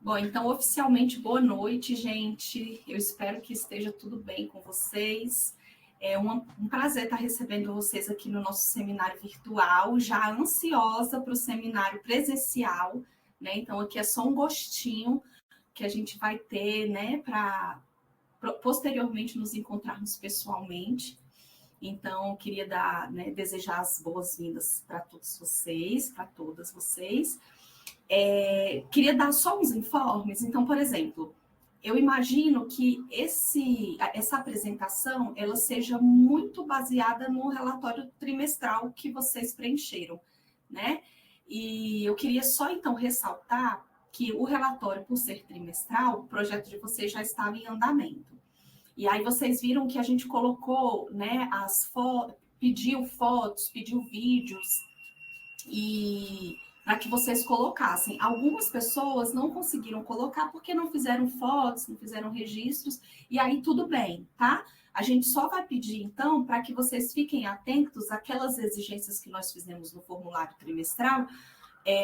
Bom, então, oficialmente, boa noite, gente. Eu espero que esteja tudo bem com vocês. É um prazer estar recebendo vocês aqui no nosso seminário virtual, já ansiosa para o seminário presencial, né? Então, aqui é só um gostinho que a gente vai ter, né, para posteriormente nos encontrarmos pessoalmente. Então, queria desejar as boas-vindas para todos vocês, para todas vocês. Queria dar só uns informes. Então, por exemplo, eu imagino que essa apresentação ela seja muito baseada no relatório trimestral que vocês preencheram, né? E eu queria só então ressaltar que o relatório, por ser trimestral, o projeto de vocês já estava em andamento. E aí vocês viram que a gente colocou, né, pediu fotos, pediu vídeos e para que vocês colocassem. Algumas pessoas não conseguiram colocar porque não fizeram fotos, não fizeram registros, e aí tudo bem, tá? A gente só vai pedir, então, para que vocês fiquem atentos àquelas exigências que nós fizemos no formulário trimestral.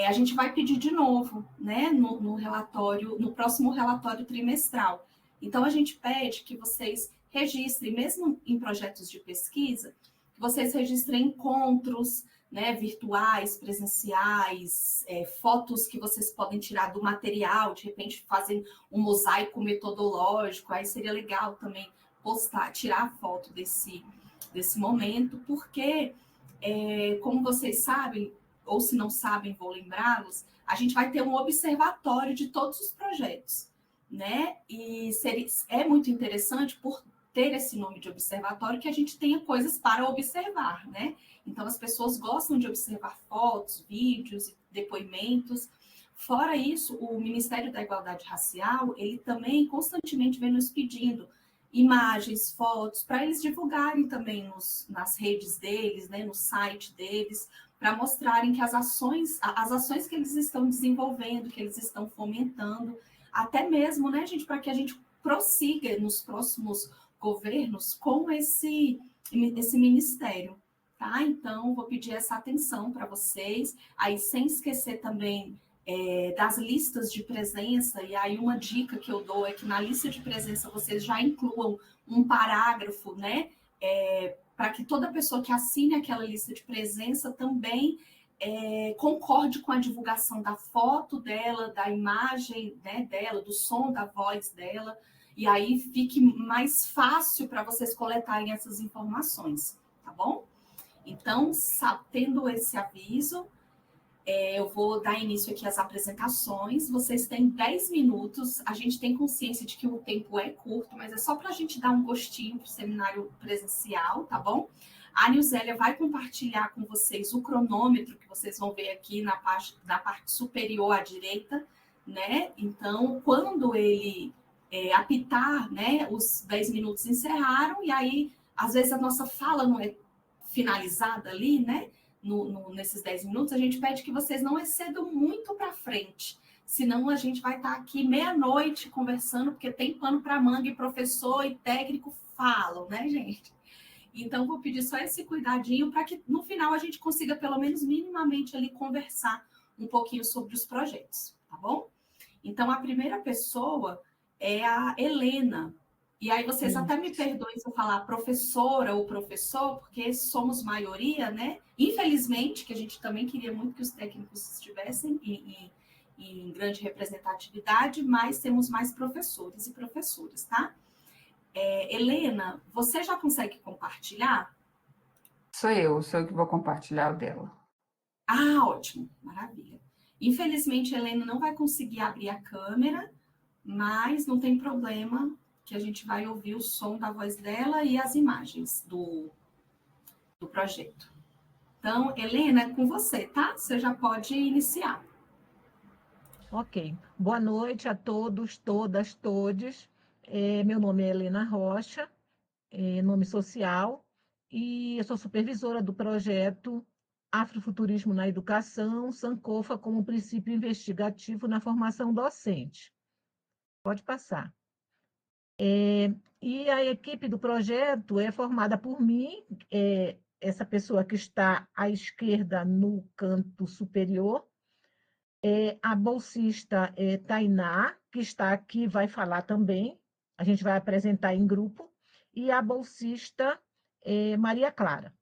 A gente vai pedir de novo, né, no relatório, no próximo relatório trimestral. Então, a gente pede que vocês registrem, mesmo em projetos de pesquisa, que vocês registrem encontros, né, virtuais, presenciais, fotos que vocês podem tirar do material, de repente fazem um mosaico metodológico, aí seria legal também postar, tirar a foto desse momento, porque, como vocês sabem, ou se não sabem, vou lembrá-los, a gente vai ter um observatório de todos os projetos, né? E é muito interessante por ter esse nome de observatório que a gente tenha coisas para observar, né? Então, as pessoas gostam de observar fotos, vídeos, depoimentos. Fora isso, o Ministério da Igualdade Racial, ele também constantemente vem nos pedindo imagens, fotos, para eles divulgarem também nas redes deles, né, no site deles, para mostrarem que as ações que eles estão desenvolvendo, que eles estão fomentando, até mesmo, né, gente, para que a gente prossiga nos próximos governos com esse ministério, tá? Então, vou pedir essa atenção para vocês, aí sem esquecer também das listas de presença, e aí uma dica que eu dou é que na lista de presença vocês já incluam um parágrafo, né, para que toda pessoa que assine aquela lista de presença também concorde com a divulgação da foto dela, da imagem, né, dela, do som da voz dela, e aí fique mais fácil para vocês coletarem essas informações, tá bom? Então, tendo esse aviso, eu vou dar início aqui às apresentações. Vocês têm 10 minutos. A gente tem consciência de que o tempo é curto, mas é só para a gente dar um gostinho para o seminário presencial, tá bom? A Nilzélia vai compartilhar com vocês o cronômetro que vocês vão ver aqui na parte superior à direita, né? Então, quando ele apitar, né, os 10 minutos encerraram, e aí, às vezes, a nossa fala não é finalizada ali, né? Nesses 10 minutos, a gente pede que vocês não excedam muito para frente, senão a gente vai estar aqui meia-noite conversando, porque tem pano para manga e professor e técnico falam, né, gente? Então, vou pedir só esse cuidadinho para que no final a gente consiga, pelo menos minimamente, ali conversar um pouquinho sobre os projetos, tá bom? Então, a primeira pessoa é a Helena. E aí vocês até me perdoem se eu falar professora ou professor, porque somos maioria, né? Infelizmente, que a gente também queria muito que os técnicos estivessem em grande representatividade, mas temos mais professores e professoras, tá? Helena, você já consegue compartilhar? Sou eu que vou compartilhar o dela. Ah, ótimo, maravilha. Infelizmente, a Helena não vai conseguir abrir a câmera, mas não tem problema, que a gente vai ouvir o som da voz dela e as imagens do projeto. Então, Helena, é com você, tá? Você já pode iniciar. Ok. Boa noite a todos, todas, todes. Meu nome é Helena Rocha, nome social, e eu sou supervisora do projeto Afrofuturismo na Educação, Sankofa como princípio investigativo na formação docente. Pode passar. E a equipe do projeto é formada por mim, essa pessoa que está à esquerda no canto superior, A bolsista Tainá, que está aqui, vai falar também, a gente vai apresentar em grupo, e a bolsista Maria Clara.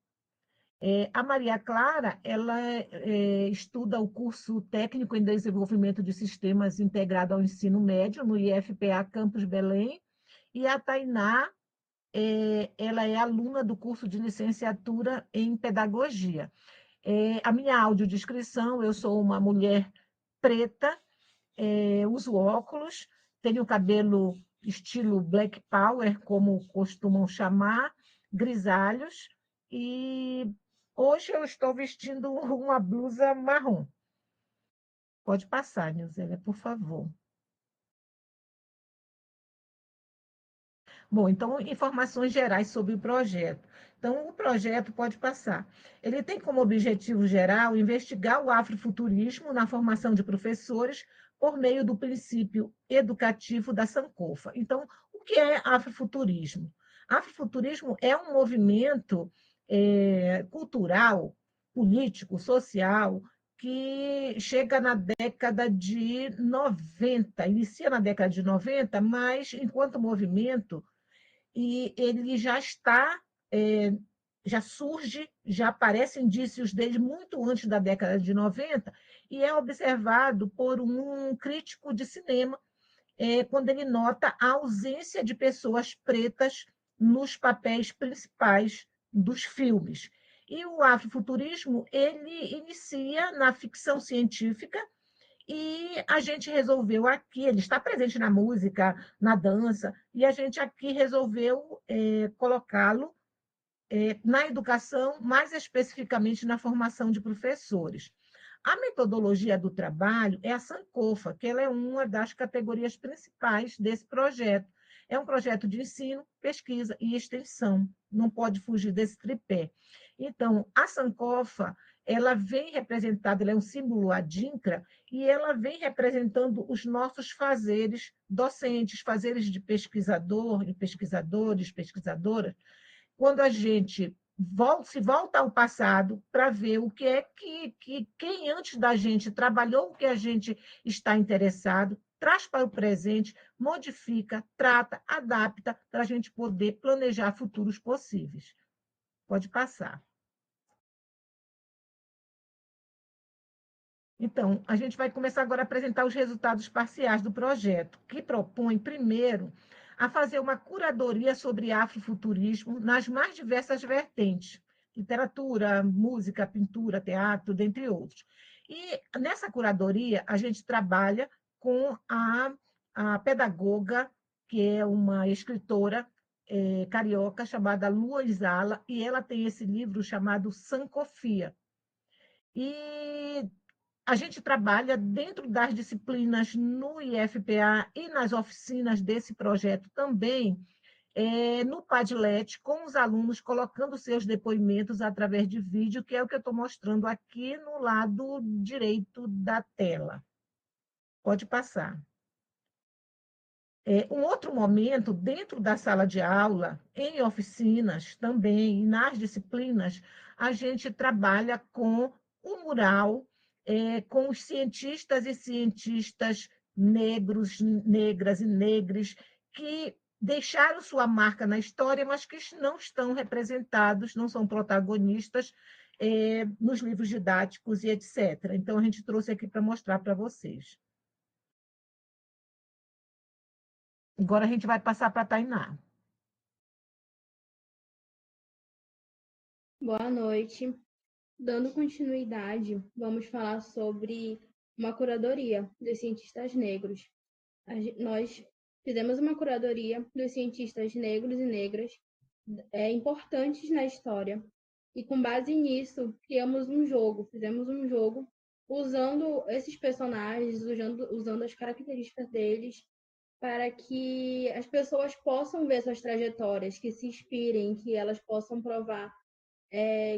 A Maria Clara, ela estuda o curso técnico em desenvolvimento de sistemas integrado ao ensino médio no IFPA Campus Belém, e a Tainá, ela é aluna do curso de licenciatura em pedagogia. A minha audiodescrição, eu sou uma mulher preta, uso óculos, tenho cabelo estilo Black Power, como costumam chamar, grisalhos, e hoje eu estou vestindo uma blusa marrom. Pode passar, Nilzélia, por favor. Bom, então, informações gerais sobre o projeto. Então, o projeto pode passar. Ele tem como objetivo geral investigar o afrofuturismo na formação de professores por meio do princípio educativo da Sankofa. Então, o que é afrofuturismo? Afrofuturismo é um movimento cultural, político, social, que chega na década de 90, inicia na década de 90, mas, enquanto movimento, e ele já está, já surge, já aparecem indícios dele muito antes da década de 90, e é observado por um crítico de cinema, quando ele nota a ausência de pessoas pretas nos papéis principais dos filmes. E o afrofuturismo, ele inicia na ficção científica, e a gente resolveu aqui, ele está presente na música, na dança, e a gente aqui resolveu colocá-lo na educação, mais especificamente na formação de professores. A metodologia do trabalho é a Sankofa, que ela é uma das categorias principais desse projeto. É um projeto de ensino, pesquisa e extensão, não pode fugir desse tripé. Então, a Sankofa, ela vem representada, ela é um símbolo adinkra, e ela vem representando os nossos fazeres docentes, fazeres de pesquisador, e pesquisadores, pesquisadoras, quando a gente se volta ao passado para ver o que é que quem antes da gente trabalhou o que a gente está interessado, traz para o presente, modifica, trata, adapta, para a gente poder planejar futuros possíveis. Pode passar. Então, a gente vai começar agora a apresentar os resultados parciais do projeto, que propõe, primeiro, a fazer uma curadoria sobre afrofuturismo nas mais diversas vertentes, literatura, música, pintura, teatro, dentre outros. E nessa curadoria, a gente trabalha com a pedagoga, que é uma escritora carioca chamada Lua Izala, e ela tem esse livro chamado Sankofia. E a gente trabalha dentro das disciplinas no IFPA e nas oficinas desse projeto também, no Padlet, com os alunos colocando seus depoimentos através de vídeo, que é o que eu estou mostrando aqui no lado direito da tela. Pode passar. Um outro momento, dentro da sala de aula, em oficinas também, e nas disciplinas, a gente trabalha com o mural, com os cientistas e cientistas negros, negras e negres, que deixaram sua marca na história, mas que não estão representados, não são protagonistas nos livros didáticos e etc. Então, a gente trouxe aqui para mostrar para vocês. Agora a gente vai passar para a Tainá. Boa noite. Dando continuidade, vamos falar sobre uma curadoria dos cientistas negros. Nós fizemos uma curadoria dos cientistas negros e negras importantes na história. E com base nisso, fizemos um jogo usando esses personagens, usando as características deles, para que as pessoas possam ver suas trajetórias, que se inspirem, que elas possam provar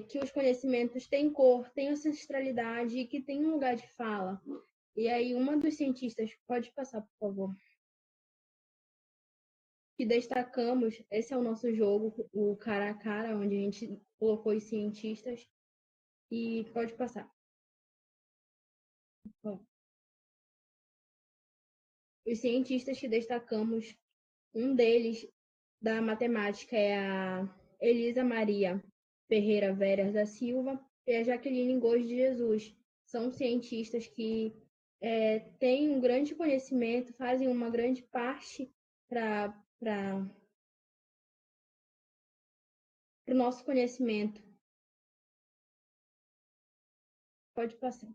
que os conhecimentos têm cor, têm ancestralidade e que têm um lugar de fala. E aí, uma dos cientistas, pode passar, por favor, que destacamos, esse é o nosso jogo, o cara a cara, onde a gente colocou os cientistas, e pode passar. Os cientistas que destacamos, um deles da matemática é a Elisa Maria Ferreira Veras da Silva e a Jaqueline Góes de Jesus. São cientistas que têm um grande conhecimento, fazem uma grande parte para o nosso conhecimento. Pode passar.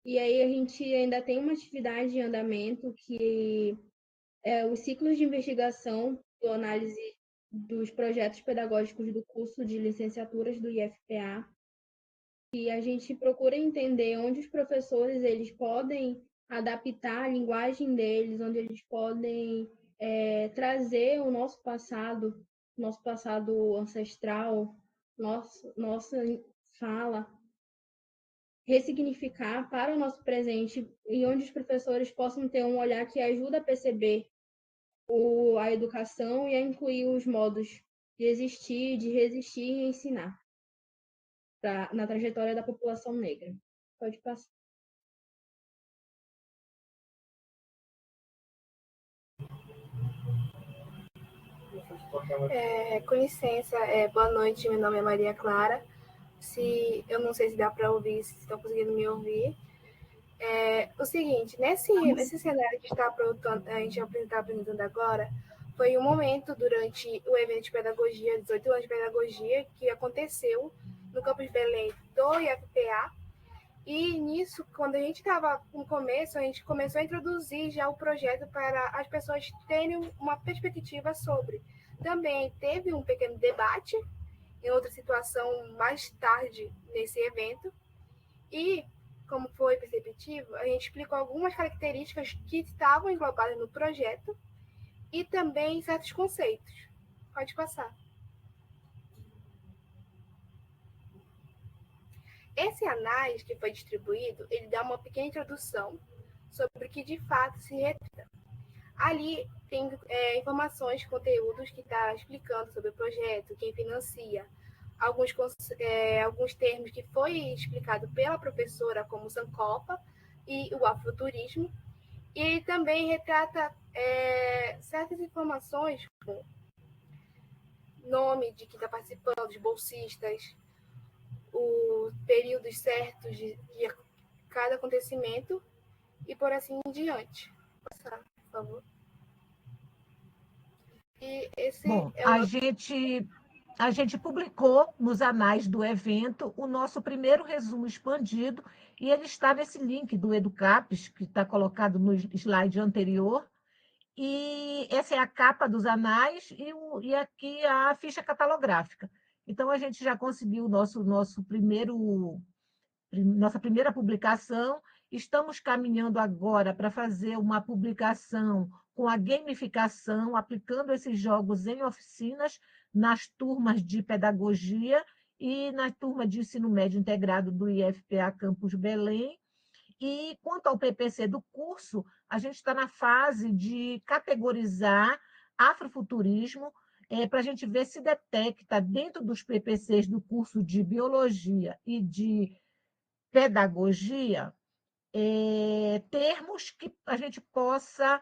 E aí a gente ainda tem uma atividade em andamento que é os ciclos de investigação e análise dos projetos pedagógicos do curso de licenciaturas do IFPA, e a gente procura entender onde os professores eles podem adaptar a linguagem deles, onde eles podem trazer o nosso passado ancestral, nossa fala, ressignificar para o nosso presente, e onde os professores possam ter um olhar que ajuda a perceber a educação e a incluir os modos de existir, de resistir e ensinar na trajetória da população negra. Pode passar. Com licença, boa noite, meu nome é Maria Clara. Eu não sei se dá para ouvir, se estão conseguindo me ouvir. O seguinte, nesse cenário que a gente está apresentando agora, foi um momento durante o evento de pedagogia, 18 anos de pedagogia, que aconteceu no campus Belém do IFPA. E nisso, quando a gente estava no começo, a gente começou a introduzir já o projeto para as pessoas terem uma perspectiva sobre. Também teve um pequeno debate em outra situação mais tarde nesse evento. E, como foi perceptível, a gente explicou algumas características que estavam englobadas no projeto e também certos conceitos. Pode passar. Esse anais que foi distribuído, ele dá uma pequena introdução sobre o que de fato se retrata. Ali tem informações, conteúdos que está explicando sobre o projeto, quem financia, alguns termos que foi explicado pela professora, como Sankofa e o afroturismo, e também retrata certas informações, como nome de quem está participando, de bolsistas, os períodos certos de cada acontecimento e por assim em diante. Passar, por favor. E esse Bom, a gente publicou nos anais do evento o nosso primeiro resumo expandido, e ele está nesse link do EduCapes, que está colocado no slide anterior. E essa é a capa dos anais e aqui a ficha catalográfica. Então, a gente já conseguiu nossa primeira publicação. Estamos caminhando agora para fazer uma publicação com a gamificação, aplicando esses jogos em oficinas nas turmas de pedagogia e na turma de ensino médio integrado do IFPA Campus Belém. E quanto ao PPC do curso, a gente está na fase de categorizar afrofuturismo, para a gente ver se detecta dentro dos PPCs do curso de biologia e de pedagogia termos que a gente possa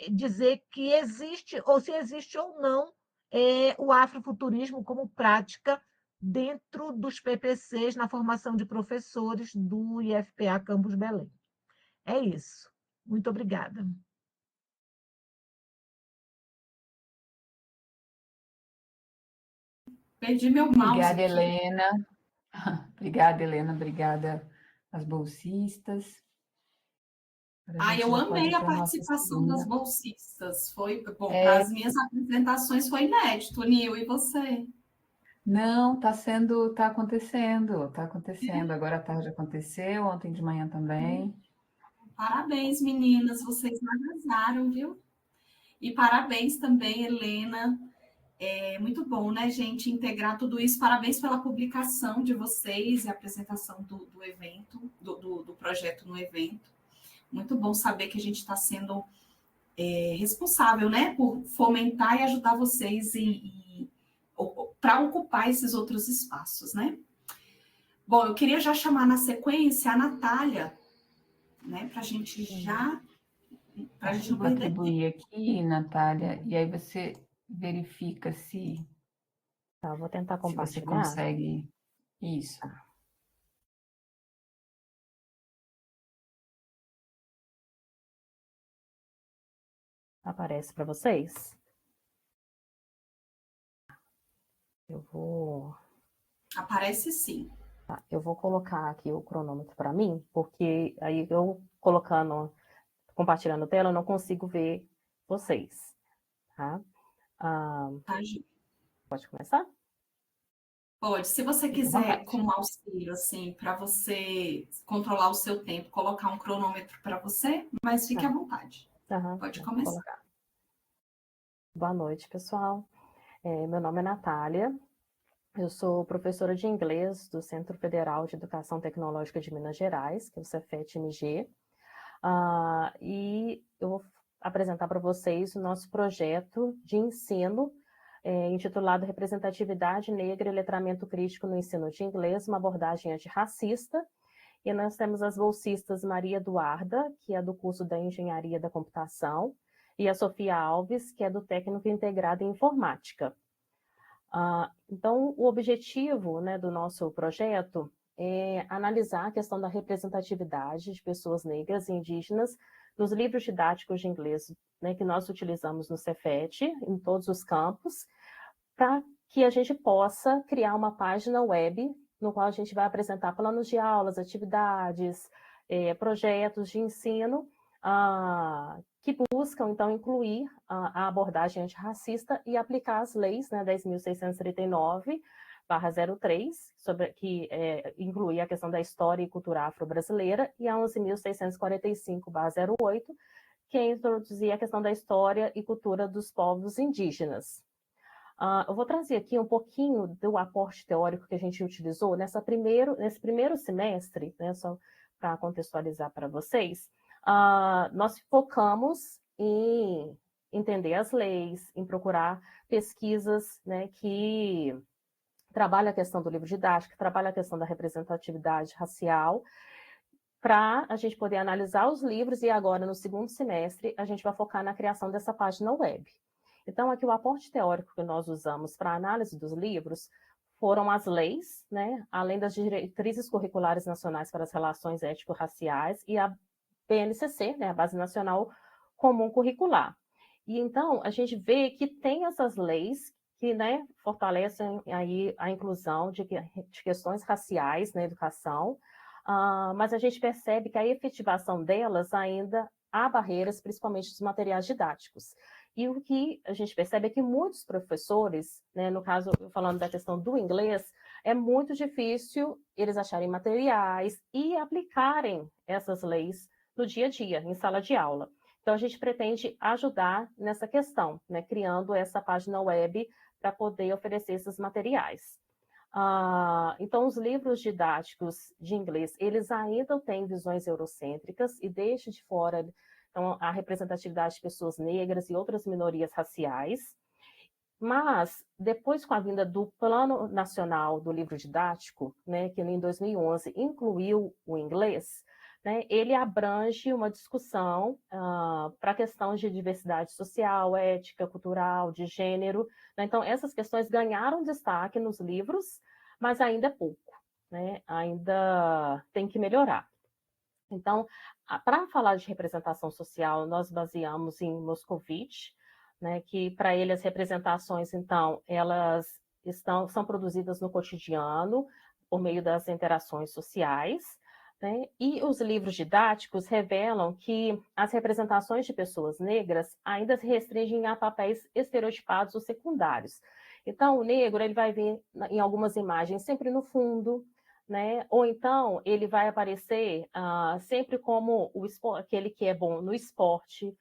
dizer que existe, ou se existe ou não, o afrofuturismo como prática dentro dos PPCs na formação de professores do IFPA Campus Belém. É isso. Muito obrigada. Perdi meu mouse. Obrigada, aqui. Helena. Obrigada, Helena. Obrigada às bolsistas. Eu amei a participação das bolsistas. Foi bom, para as minhas apresentações foi inédito, Nil, e você? Não, está acontecendo. Agora à tarde aconteceu, ontem de manhã também. Parabéns, meninas, vocês arrasaram, viu? E parabéns também, Helena. É muito bom, né, gente, integrar tudo isso. Parabéns pela publicação de vocês e a apresentação do evento, do projeto no evento. Muito bom saber que a gente está sendo responsável, né, por fomentar e ajudar vocês para ocupar esses outros espaços, né? Bom, eu queria já chamar na sequência a Natália, né, para a gente já... Para a gente não Vou perder tempo. atribuir aqui, Natália, e aí você verifica Tá, vou tentar se você compartilhar. consegue isso. Aparece para vocês? Eu vou Aparece sim. Eu vou colocar aqui o cronômetro para mim, porque aí eu colocando, compartilhando a tela, eu não consigo ver vocês, tá? Tá, Gi? Pode começar? Pode. Se você Fica à quiser, vontade. como auxílio, assim, para você controlar o seu tempo, colocar um cronômetro para você, mas fique à vontade. Pode Vou começar. colocar. Boa noite, pessoal. Meu nome é Natália. Eu sou professora de inglês do Centro Federal de Educação Tecnológica de Minas Gerais, que é o Cefet-MG. E eu vou apresentar para vocês o nosso projeto de ensino, intitulado Representatividade Negra e Letramento Crítico no Ensino de Inglês, uma abordagem antirracista. E nós temos as bolsistas Maria Eduarda, que é do curso da Engenharia da Computação, e a Sofia Alves, que é do Técnico Integrado em Informática. Então, o objetivo, né, do nosso projeto é analisar a questão da representatividade de pessoas negras e indígenas nos livros didáticos de inglês, né, que nós utilizamos no Cefet, em todos os campos, para que a gente possa criar uma página web no qual a gente vai apresentar planos de aulas, atividades, projetos de ensino, que buscam, então, incluir a abordagem antirracista e aplicar as leis, né, 10.639/03, que inclui a questão da história e cultura afro-brasileira, e a 11.645/08, que é introduzir a questão da história e cultura dos povos indígenas. Eu vou trazer aqui um pouquinho do aporte teórico que a gente utilizou nesse primeiro semestre, né, só para contextualizar para vocês. Nós focamos em entender as leis, em procurar pesquisas, né, que trabalham a questão do livro didático, que trabalham a questão da representatividade racial, para a gente poder analisar os livros, e agora, no segundo semestre, a gente vai focar na criação dessa página web. Então, aqui o aporte teórico que nós usamos para a análise dos livros foram as leis, né, além das diretrizes curriculares nacionais para as relações étnico-raciais, e a BNCC, né, a Base Nacional Comum Curricular. E então, a gente vê que tem essas leis que, né, fortalecem aí a inclusão de questões raciais na educação, mas a gente percebe que a efetivação delas ainda há barreiras, principalmente dos materiais didáticos. E o que a gente percebe é que muitos professores, né, no caso, falando da questão do inglês, é muito difícil eles acharem materiais e aplicarem essas leis no dia a dia, em sala de aula. Então, a gente pretende ajudar nessa questão, né, criando essa página web para poder oferecer esses materiais. Então, os livros didáticos de inglês, eles ainda têm visões eurocêntricas e deixam de fora, então, a representatividade de pessoas negras e outras minorias raciais. Mas, depois, com a vinda do Plano Nacional do Livro Didático, né, que em 2011 incluiu o inglês, né, ele abrange uma discussão para a questão de diversidade social, ética, cultural, de gênero. Né? Então, essas questões ganharam destaque nos livros, mas ainda é pouco, né? Ainda tem que melhorar. Então, para falar de representação social, nós baseamos em Moscovitch, né, que para ele as representações, então, elas são produzidas no cotidiano, por meio das interações sociais, né, e os livros didáticos revelam que as representações de pessoas negras ainda se restringem a papéis estereotipados ou secundários. Então, o negro ele vai vir em algumas imagens sempre no fundo, né? Ou então ele vai aparecer sempre como aquele que é bom no esporte,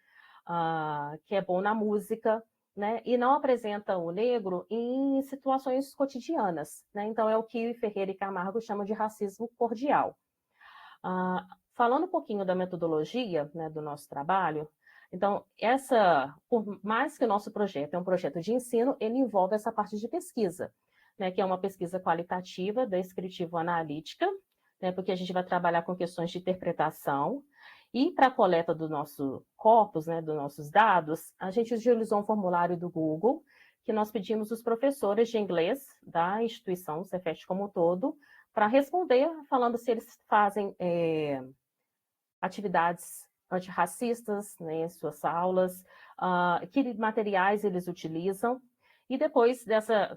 que é bom na música, né? E não apresenta o negro em situações cotidianas, né? Então é o que Ferreira e Camargo chamam de racismo cordial. Falando um pouquinho da metodologia, né, do nosso trabalho, então, por mais que o nosso projeto é um projeto de ensino, ele envolve essa parte de pesquisa. né, que é uma pesquisa qualitativa, descritivo-analítica, né, porque a gente vai trabalhar com questões de interpretação. E para a coleta do nosso corpus, né, dos nossos dados, a gente utilizou um formulário do Google, que nós pedimos os professores de inglês da instituição, o Cefet como um todo, para responder, falando se eles fazem atividades antirracistas, né, em suas aulas, que materiais eles utilizam. E depois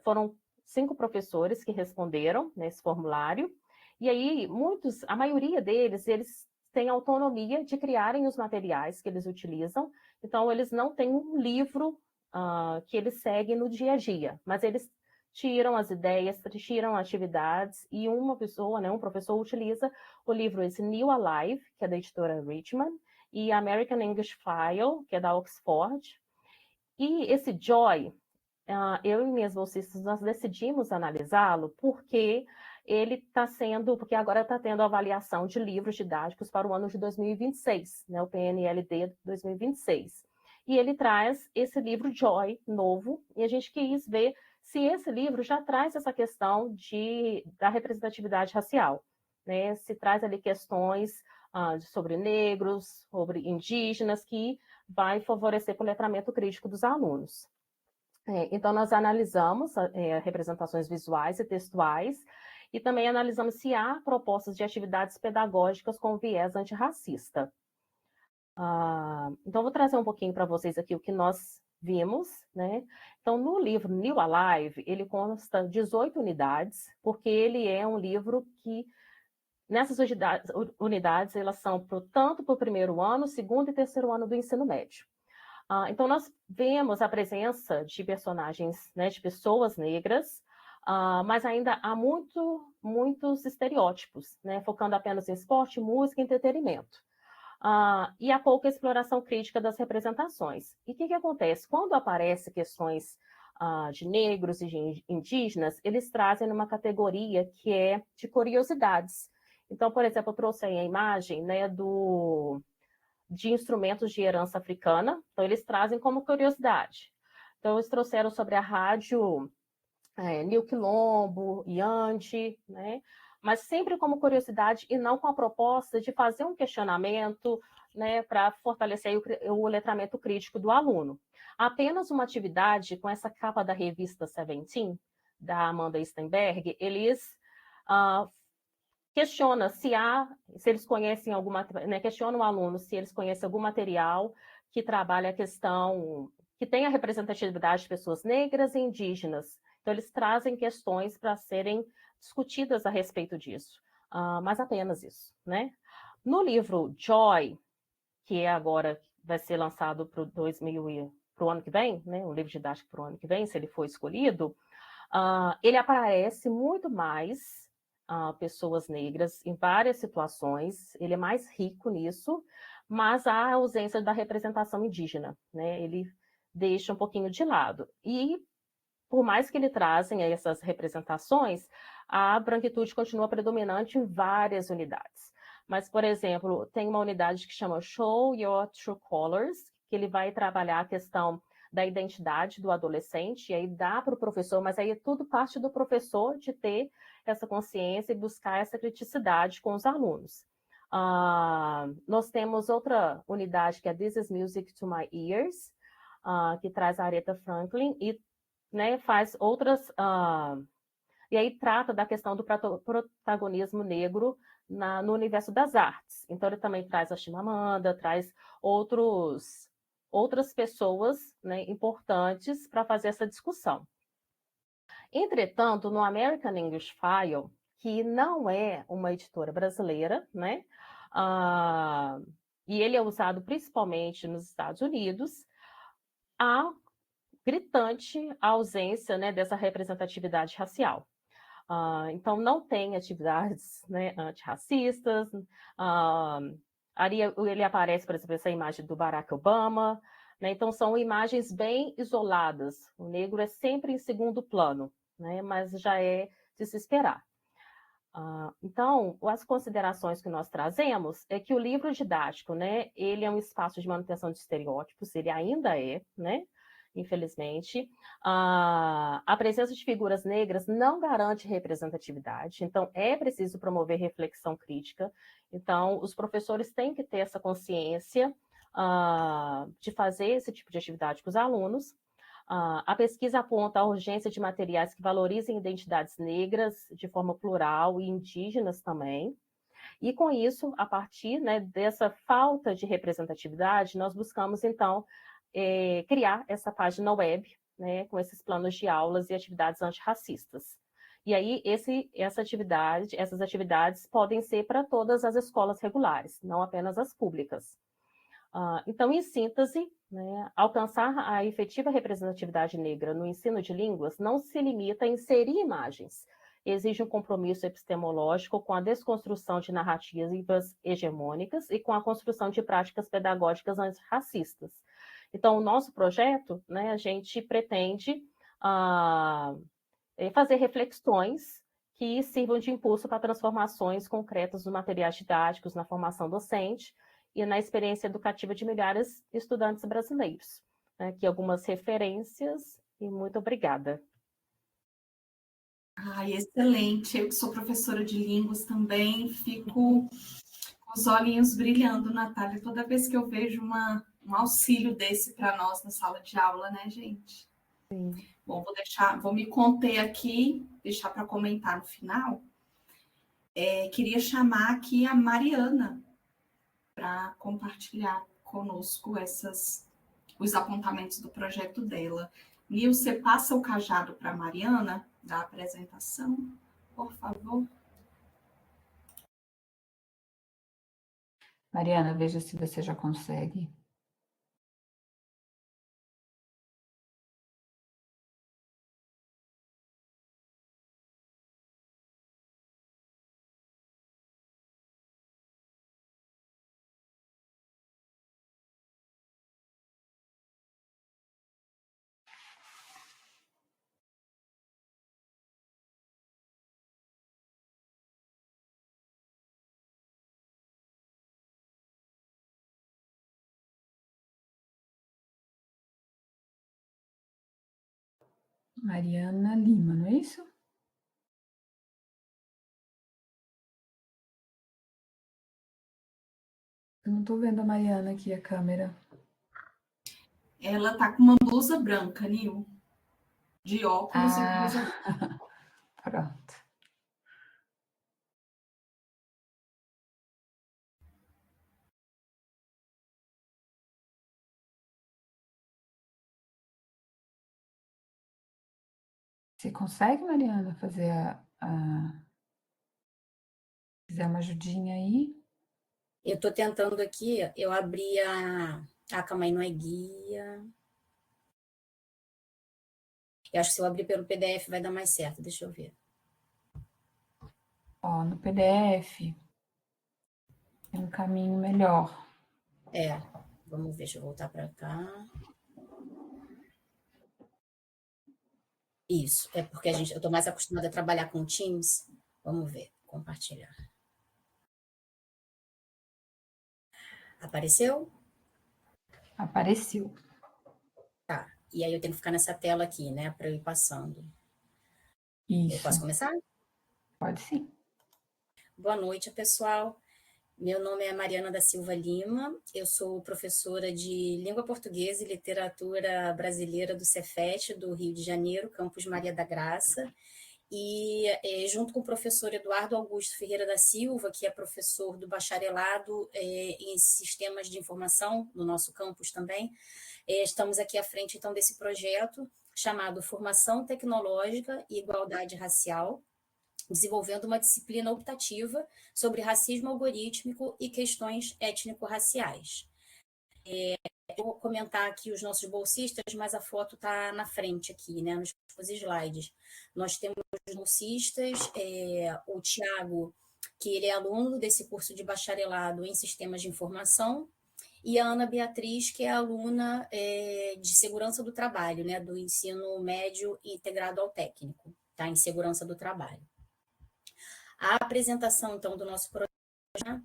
foram 5 professores que responderam nesse formulário. E aí, a maioria deles, eles têm autonomia de criarem os materiais que eles utilizam. Então, eles não têm um livro que eles seguem no dia a dia, mas eles tiram as ideias, tiram atividades, e uma pessoa, né, um professor, utiliza o livro esse New Alive, que é da editora Richman, e American English File, que é da Oxford. E esse Joy, eu e minhas bolsistas, nós decidimos analisá-lo porque porque agora está tendo avaliação de livros didáticos para o ano de 2026, né, o PNLD 2026. E ele traz esse livro Joy, novo, e a gente quis ver se esse livro já traz essa questão da representatividade racial, né? Se traz ali questões sobre negros, sobre indígenas, que vai favorecer o letramento crítico dos alunos. Então, nós analisamos representações visuais e textuais, e também analisamos se há propostas de atividades pedagógicas com viés antirracista. Então, vou trazer um pouquinho para vocês aqui o que nós vimos, né? Então, no livro New Alive, ele consta de 18 unidades, porque ele é um livro que, nessas unidades, elas são tanto para o primeiro ano, segundo e terceiro ano do ensino médio. Então, nós vemos a presença de personagens, né, de pessoas negras, mas ainda há muitos estereótipos, né, focando apenas em esporte, música e entretenimento. E há pouca exploração crítica das representações. E o que acontece? Quando aparecem questões de negros e de indígenas, eles trazem uma categoria que é de curiosidades. Então, por exemplo, eu trouxe aí a imagem, né, de instrumentos de herança africana. Então, eles trazem como curiosidade. Então, eles trouxeram sobre a rádio Nil Quilombo, Yandi, né? Mas sempre como curiosidade e não com a proposta de fazer um questionamento, né, para fortalecer o letramento crítico do aluno. Apenas uma atividade com essa capa da revista Seventeen, da Amanda Stenberg, eles questionam se eles conhecem né, questiona o aluno se eles conhecem algum material que trabalha a questão, que tenha representatividade de pessoas negras e indígenas. Então, eles trazem questões para serem discutidas a respeito disso, mas apenas isso, né? No livro Joy, que agora vai ser lançado para o ano que vem, né? Um livro didático para o ano que vem, se ele for escolhido, ele aparece muito mais pessoas negras em várias situações, ele é mais rico nisso, mas há a ausência da representação indígena, né? Ele deixa um pouquinho de lado. E por mais que ele trazem essas representações, a branquitude continua predominante em várias unidades. Mas, por exemplo, tem uma unidade que chama Show Your True Colors, que ele vai trabalhar a questão da identidade do adolescente, e aí dá para o professor, mas aí é tudo parte do professor de ter essa consciência e buscar essa criticidade com os alunos. Nós temos outra unidade que é This is Music to My Ears, que traz a Aretha Franklin, e né, faz outras... e aí trata da questão do protagonismo negro no universo das artes. Então, ele também traz a Chimamanda, traz outras pessoas, né, importantes para fazer essa discussão. Entretanto, no American English File, que não é uma editora brasileira, né, e ele é usado principalmente nos Estados Unidos, há gritante a ausência, né, dessa representatividade racial. Então, não tem atividades, né, antirracistas. Ali ele aparece, por exemplo, essa imagem do Barack Obama, né? Então, são imagens bem isoladas. O negro é sempre em segundo plano, né? Mas já é de se esperar. Então, as considerações que nós trazemos é que o livro didático, né, ele é um espaço de manutenção de estereótipos, ele ainda é, né? infelizmente. A presença de figuras negras não garante representatividade, então é preciso promover reflexão crítica. Então, os professores têm que ter essa consciência de fazer esse tipo de atividade com os alunos. A pesquisa aponta a urgência de materiais que valorizem identidades negras de forma plural e indígenas também. E com isso, a partir, né, dessa falta de representatividade, nós buscamos, então, criar essa página web, né, com esses planos de aulas e atividades antirracistas. E aí, essas atividades podem ser para todas as escolas regulares, não apenas as públicas. Então, em síntese, né, alcançar a efetiva representatividade negra no ensino de línguas não se limita a inserir imagens, exige um compromisso epistemológico com a desconstrução de narrativas hegemônicas e com a construção de práticas pedagógicas antirracistas. Então, o nosso projeto, né, a gente pretende fazer reflexões que sirvam de impulso para transformações concretas nos materiais didáticos, na formação docente e na experiência educativa de milhares de estudantes brasileiros. Aqui algumas referências e muito obrigada. Excelente. Eu que sou professora de línguas também, fico com os olhinhos brilhando, Natália, toda vez que eu vejo um auxílio desse para nós na sala de aula, né, gente? Sim. Bom, vou me conter aqui, deixar para comentar no final. Queria chamar aqui a Mariana para compartilhar conosco os apontamentos do projeto dela. Nil, você passa o cajado para a Mariana da apresentação, por favor. Mariana, veja se você já consegue. Mariana Lima, não é isso? Eu não estou vendo a Mariana aqui, a câmera. Ela está com uma blusa branca, Nil. De óculos e blusa branca. Pronto. Você consegue, Mariana, fazer fizer uma ajudinha aí? Eu estou tentando aqui, eu abri calma aí, não é guia. Eu acho que se eu abrir pelo PDF vai dar mais certo, deixa eu ver. Ó, no PDF tem um caminho melhor. Vamos ver, deixa eu voltar para cá. Isso, é porque eu estou mais acostumada a trabalhar com Teams. Vamos ver, compartilhar. Apareceu? Apareceu. Tá, e aí eu tenho que ficar nessa tela aqui, né, para eu ir passando. Isso. Eu posso começar? Pode sim. Boa noite, pessoal. Meu nome é Mariana da Silva Lima, eu sou professora de Língua Portuguesa e Literatura Brasileira do Cefet, do Rio de Janeiro, campus Maria da Graça, e junto com o professor Eduardo Augusto Ferreira da Silva, que é professor do bacharelado em Sistemas de Informação, no nosso campus também, estamos aqui à frente, então, desse projeto chamado Formação Tecnológica e Igualdade Racial, desenvolvendo uma disciplina optativa sobre racismo algorítmico e questões étnico-raciais. Eu vou comentar aqui os nossos bolsistas, mas a foto está na frente aqui, né, nos slides. Nós temos os bolsistas, o Tiago, que ele é aluno desse curso de bacharelado em Sistemas de Informação, e a Ana Beatriz, que é aluna de Segurança do Trabalho, né, do ensino médio integrado ao técnico, tá, em Segurança do Trabalho. A apresentação, então, do nosso projeto,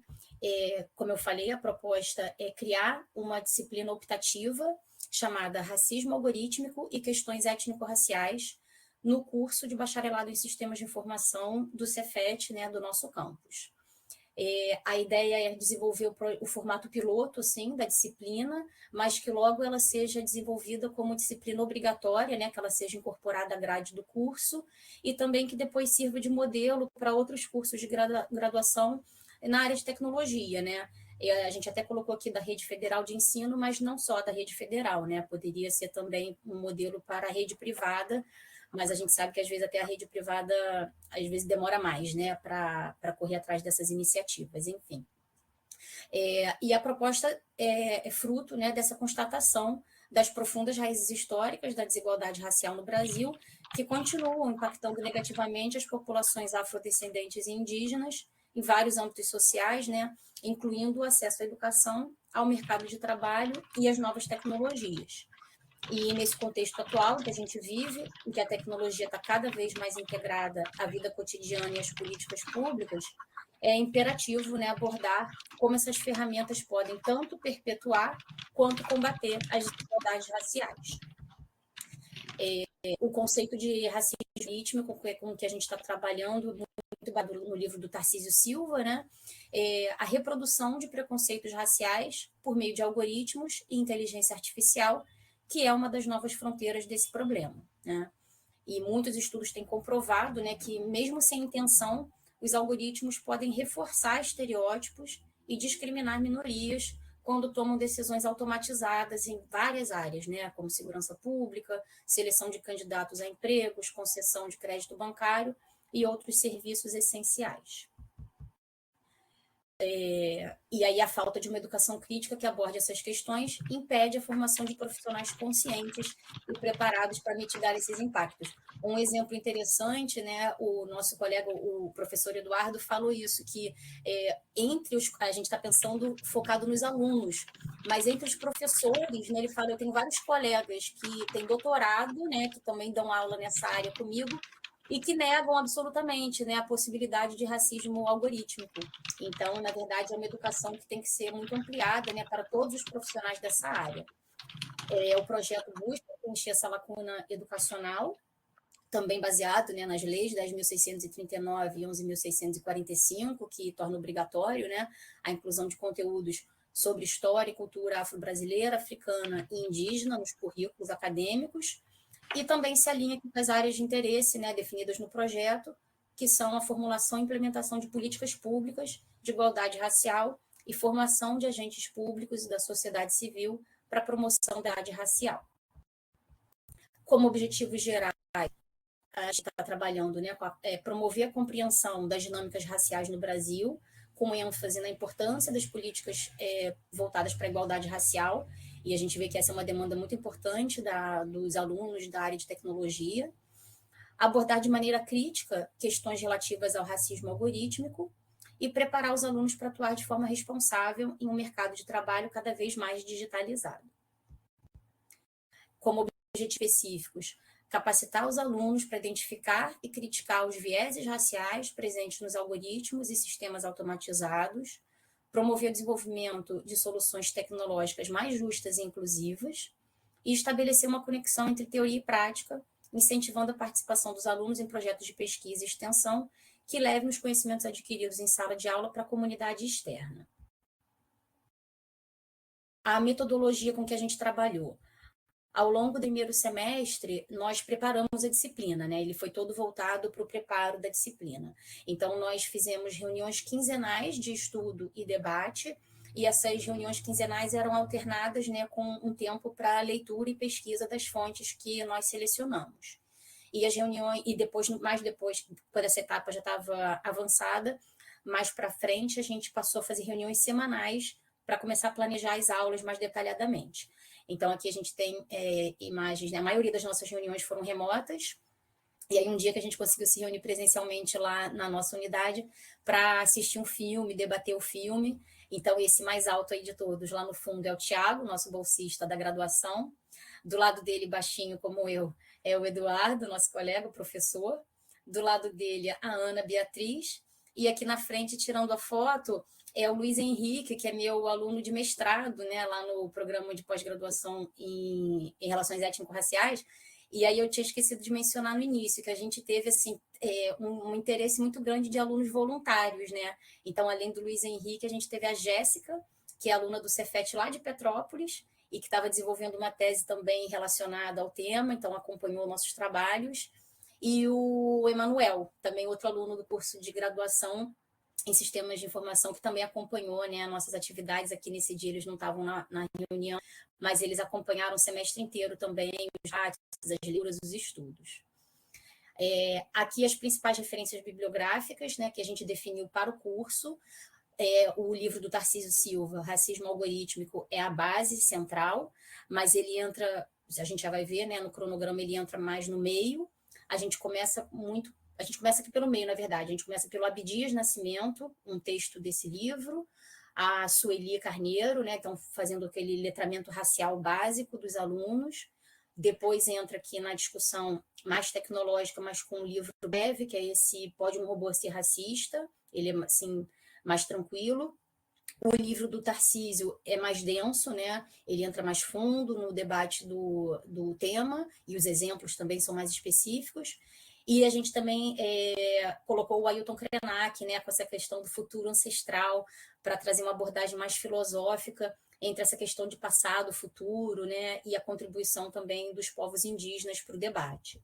como eu falei, a proposta é criar uma disciplina optativa chamada Racismo Algorítmico e Questões Étnico-Raciais, no curso de Bacharelado em Sistemas de Informação do Cefet, né, do nosso campus. A ideia é desenvolver o formato piloto, sim, da disciplina, mas que logo ela seja desenvolvida como disciplina obrigatória, né, que ela seja incorporada à grade do curso, e também que depois sirva de modelo para outros cursos de graduação na área de tecnologia, né? A gente até colocou aqui da Rede Federal de Ensino, mas não só da Rede Federal, né? Poderia ser também um modelo para a rede privada, mas a gente sabe que às vezes até a rede privada às vezes demora mais, né, para correr atrás dessas iniciativas, enfim. E a proposta é fruto, né, dessa constatação das profundas raízes históricas da desigualdade racial no Brasil, que continuam impactando negativamente as populações afrodescendentes e indígenas em vários âmbitos sociais, né, incluindo o acesso à educação, ao mercado de trabalho e às novas tecnologias. E nesse contexto atual que a gente vive, em que a tecnologia está cada vez mais integrada à vida cotidiana e às políticas públicas, é imperativo, né, abordar como essas ferramentas podem tanto perpetuar quanto combater as desigualdades raciais. O conceito de racismo rítmico com que a gente está trabalhando no livro do Tarcísio Silva, né, a reprodução de preconceitos raciais por meio de algoritmos e inteligência artificial, que é uma das novas fronteiras desse problema, né? E muitos estudos têm comprovado, né, que mesmo sem intenção, os algoritmos podem reforçar estereótipos e discriminar minorias quando tomam decisões automatizadas em várias áreas, né, como segurança pública, seleção de candidatos a empregos, concessão de crédito bancário e outros serviços essenciais. E aí a falta de uma educação crítica que aborde essas questões impede a formação de profissionais conscientes e preparados para mitigar esses impactos. Um exemplo interessante, né, o nosso colega, o professor Eduardo, falou isso, que a gente está pensando focado nos alunos, mas entre os professores, né, ele fala, eu tenho vários colegas que têm doutorado, né, que também dão aula nessa área comigo, e que negam absolutamente, né, a possibilidade de racismo algorítmico. Então, na verdade, é uma educação que tem que ser muito ampliada, né, para todos os profissionais dessa área. O projeto busca preencher essa lacuna educacional, também baseado, né, nas leis 10.639 e 11.645, que torna obrigatório, né, a inclusão de conteúdos sobre história e cultura afro-brasileira, africana e indígena nos currículos acadêmicos, e também se alinha com as áreas de interesse, né, definidas no projeto, que são a formulação e implementação de políticas públicas de igualdade racial e formação de agentes públicos e da sociedade civil para a promoção da igualdade racial. Como objetivos gerais, a gente está trabalhando, né, promover a compreensão das dinâmicas raciais no Brasil, com ênfase na importância das políticas voltadas para a igualdade racial, e a gente vê que essa é uma demanda muito importante dos alunos da área de tecnologia. Abordar de maneira crítica questões relativas ao racismo algorítmico e preparar os alunos para atuar de forma responsável em um mercado de trabalho cada vez mais digitalizado. Como objetivos específicos, capacitar os alunos para identificar e criticar os vieses raciais presentes nos algoritmos e sistemas automatizados, promover o desenvolvimento de soluções tecnológicas mais justas e inclusivas e estabelecer uma conexão entre teoria e prática, incentivando a participação dos alunos em projetos de pesquisa e extensão que levem os conhecimentos adquiridos em sala de aula para a comunidade externa. A metodologia com que a gente trabalhou. Ao longo do primeiro semestre, nós preparamos a disciplina, né? Ele foi todo voltado para o preparo da disciplina. Então, nós fizemos reuniões quinzenais de estudo e debate, e essas reuniões quinzenais eram alternadas, né, com um tempo para leitura e pesquisa das fontes que nós selecionamos. E as reuniões, e depois, quando essa etapa já estava avançada, mais para frente, a gente passou a fazer reuniões semanais para começar a planejar as aulas mais detalhadamente. Então, aqui a gente tem imagens, né? A maioria das nossas reuniões foram remotas, e aí um dia que a gente conseguiu se reunir presencialmente lá na nossa unidade para assistir um filme, debater o filme. Então, esse mais alto aí de todos, lá no fundo, é o Tiago, nosso bolsista da graduação. Do lado dele, baixinho como eu, é o Eduardo, nosso colega, o professor. Do lado dele, a Ana Beatriz. e aqui na frente, tirando a foto, é o Luiz Henrique, que é meu aluno de mestrado, né, lá no programa de pós-graduação em Relações Étnico-Raciais. E aí eu tinha esquecido de mencionar no início que a gente teve assim, um interesse muito grande de alunos voluntários, né? Então, além do Luiz Henrique, a gente teve a Jéssica, que é aluna do Cefet lá de Petrópolis, e que estava desenvolvendo uma tese também relacionada ao tema, então acompanhou nossos trabalhos. E o Emanuel, também outro aluno do curso de graduação em Sistemas de Informação, que também acompanhou, né, nossas atividades aqui nesse dia. Eles não estavam na reunião, mas eles acompanharam o semestre inteiro também, os artigos, as leituras, os estudos. Aqui as principais referências bibliográficas, né, que a gente definiu para o curso. O livro do Tarcísio Silva, Racismo Algorítmico, é a base central, mas ele entra, a gente já vai ver, né, no cronograma ele entra mais no meio. A gente começa aqui pelo meio, na verdade. A gente começa pelo Abdias Nascimento, um texto desse livro, a Sueli Carneiro, né, então fazendo aquele letramento racial básico dos alunos. Depois entra aqui na discussão mais tecnológica, mas com o livro breve, que é esse Pode um Robô Ser Racista? Ele é, assim, mais tranquilo. O livro do Tarcísio é mais denso, né? Ele entra mais fundo no debate do tema, e os exemplos também são mais específicos. E a gente também colocou o Ailton Krenak, né, com essa questão do futuro ancestral, para trazer uma abordagem mais filosófica entre essa questão de passado, futuro, né, e a contribuição também dos povos indígenas para o debate.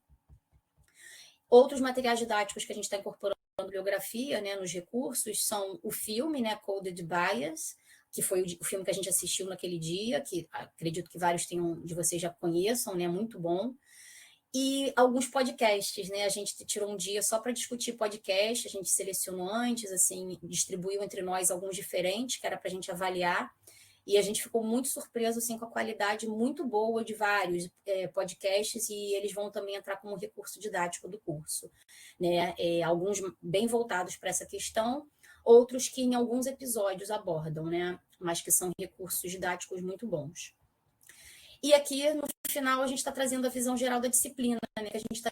Outros materiais didáticos que a gente está incorporando na bibliografia, né, nos recursos, são o filme, né, Coded Bias, que foi o filme que a gente assistiu naquele dia, que acredito que vários de vocês já conheçam, né, muito bom. E alguns podcasts, né? A gente tirou um dia só para discutir podcast, a gente selecionou antes, assim, distribuiu entre nós alguns diferentes, que era para a gente avaliar, e a gente ficou muito surpreso, assim, com a qualidade muito boa de vários podcasts, e eles vão também entrar como recurso didático do curso, né? Alguns bem voltados para essa questão, outros que em alguns episódios abordam, né? Mas que são recursos didáticos muito bons. E aqui, no final, a gente está trazendo a visão geral da disciplina, né, que a gente está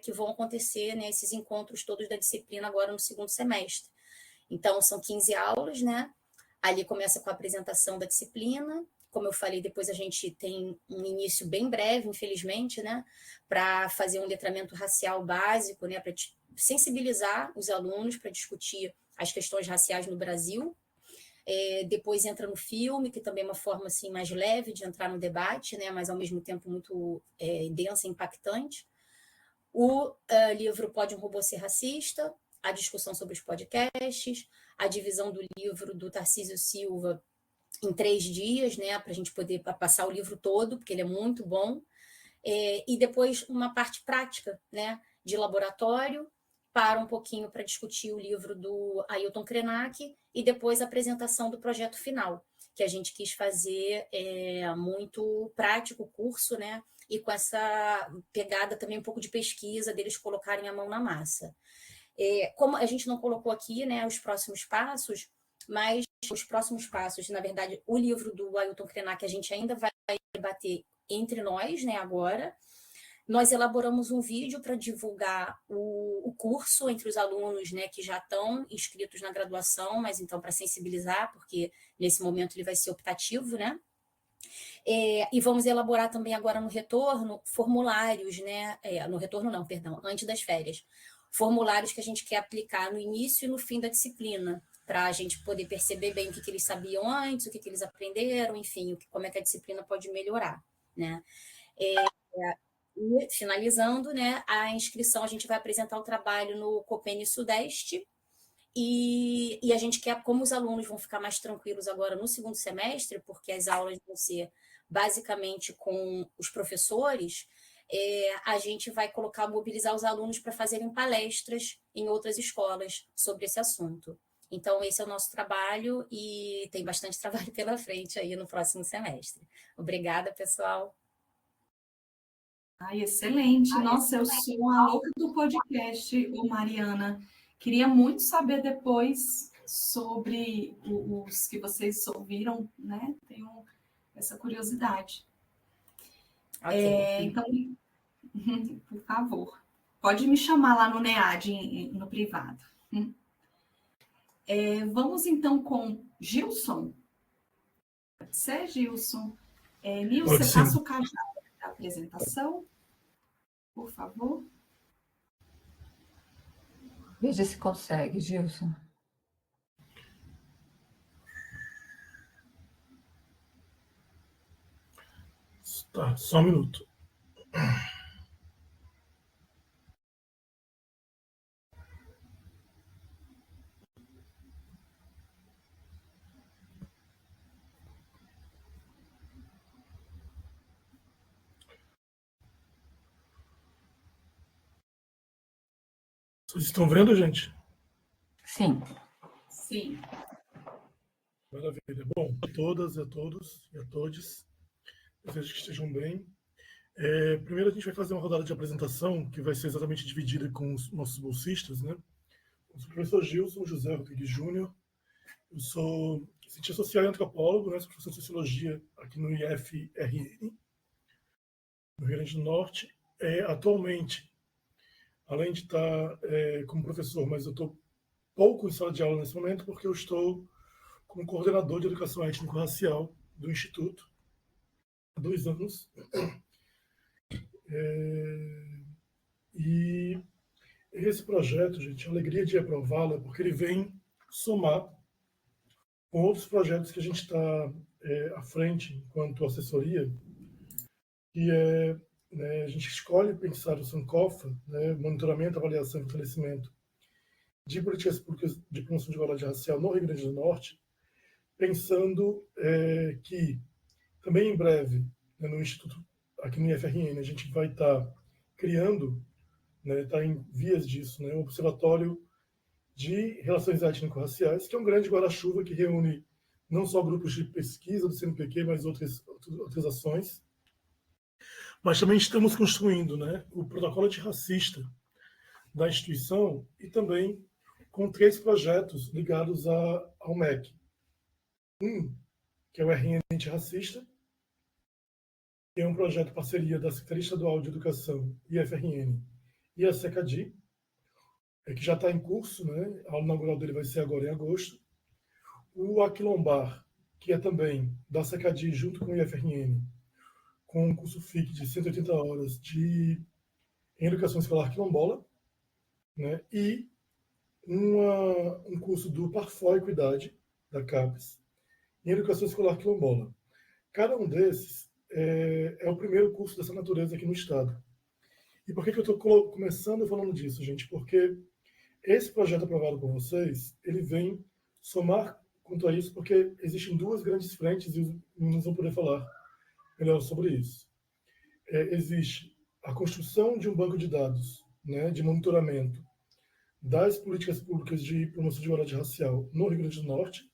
que vão acontecer, né, esses encontros todos da disciplina agora no segundo semestre. Então, são 15 aulas, né? Ali começa com a apresentação da disciplina. Como eu falei, depois a gente tem um início bem breve, infelizmente, né, para fazer um letramento racial básico, né, para sensibilizar os alunos para discutir as questões raciais no Brasil. Depois entra no filme, que também é uma forma assim, mais leve de entrar no debate, né, mas ao mesmo tempo muito densa e impactante. O livro Pode um Robô Ser Racista? A discussão sobre os podcasts, a divisão do livro do Tarcísio Silva em 3 dias, né, para a gente poder passar o livro todo, porque ele é muito bom. E depois uma parte prática, né, de laboratório, para um pouquinho para discutir o livro do Ailton Krenak e depois a apresentação do projeto final, que a gente quis fazer muito prático o curso, né? E com essa pegada também um pouco de pesquisa, deles colocarem a mão na massa. Como a gente não colocou aqui, né, os próximos passos, mas os próximos passos, na verdade, o livro do Ailton Krenak a gente ainda vai debater entre nós, né, agora. Nós elaboramos um vídeo para divulgar o curso entre os alunos, né, que já estão inscritos na graduação, mas então para sensibilizar, porque nesse momento ele vai ser optativo, né? E vamos elaborar também agora no retorno formulários, né? No retorno não, perdão, antes das férias. Formulários que a gente quer aplicar no início e no fim da disciplina, para a gente poder perceber bem o que eles sabiam antes, o que eles aprenderam, enfim, como é que a disciplina pode melhorar, né? E, finalizando, né, a inscrição, a gente vai apresentar o trabalho no Copene Sudeste, e a gente quer, como os alunos vão ficar mais tranquilos agora no segundo semestre, porque as aulas vão ser basicamente com os professores, a gente vai mobilizar os alunos para fazerem palestras em outras escolas sobre esse assunto. Então, esse é o nosso trabalho e tem bastante trabalho pela frente aí no próximo semestre. Obrigada, pessoal. Ai, excelente. Nossa, eu sou a louca do podcast, Mariana. Queria muito saber depois sobre os que vocês ouviram, né? Tenho essa curiosidade. Okay. Então, por favor, pode me chamar lá no NEAD, no privado. Vamos então com Gilson. Pode ser, Gilson? Nilce, você passa o cajado da apresentação, por favor. Veja se consegue, Gilson. Tá, só um minuto. Vocês estão vendo, gente? Sim. Sim. Maravilha. Bom, a todas, a todos e a todes, desejo que estejam bem. Primeiro a gente vai fazer uma rodada de apresentação que vai ser exatamente dividida com os nossos bolsistas, né? Eu sou o professor Gilson José Rodrigues Júnior. Eu sou cientista social e antropólogo, né? Sou professor de sociologia aqui no IFRN, no Rio Grande do Norte. Atualmente, além de estar como professor, mas eu estou pouco em sala de aula nesse momento, porque eu estou como coordenador de educação étnico-racial do Instituto há 2 anos. E esse projeto, gente, a alegria de aprová-lo é porque ele vem somar com outros projetos que a gente está à frente enquanto assessoria, que a gente escolhe pensar o Sankofa, né, monitoramento, avaliação e fortalecimento de políticas públicas de promoção de igualdade racial no Rio Grande do Norte, pensando que também em breve, né, no Instituto, aqui no IFRN, a gente vai estar criando, né, está em vias disso, né, um observatório de relações étnico-raciais, que é um grande guarda-chuva que reúne não só grupos de pesquisa do CNPq, mas outras ações. Mas também estamos construindo, né, o protocolo antirracista da instituição e também com 3 projetos ligados ao MEC. Que é o RN Antirracista, que é um projeto de parceria da Secretaria Estadual de Educação, IFRN, e a SECADI, que já está em curso, né? A aula inaugural dele vai ser agora em agosto. O Aquilombar, que é também da SECADI junto com o IFRN, com um curso FIC de 180 horas em Educação Escolar Quilombola, né? E um curso do Parfó Equidade, da CAPES, em Educação Escolar Quilombola. Cada um desses é o primeiro curso dessa natureza aqui no Estado. E por que eu estou começando falando disso, gente? Porque esse projeto aprovado por vocês, ele vem somar quanto a isso, porque existem 2 grandes frentes e os meninos vão poder falar melhor sobre isso. Existe a construção de um banco de dados, né, de monitoramento das políticas públicas de promoção de igualdade racial no Rio Grande do Norte,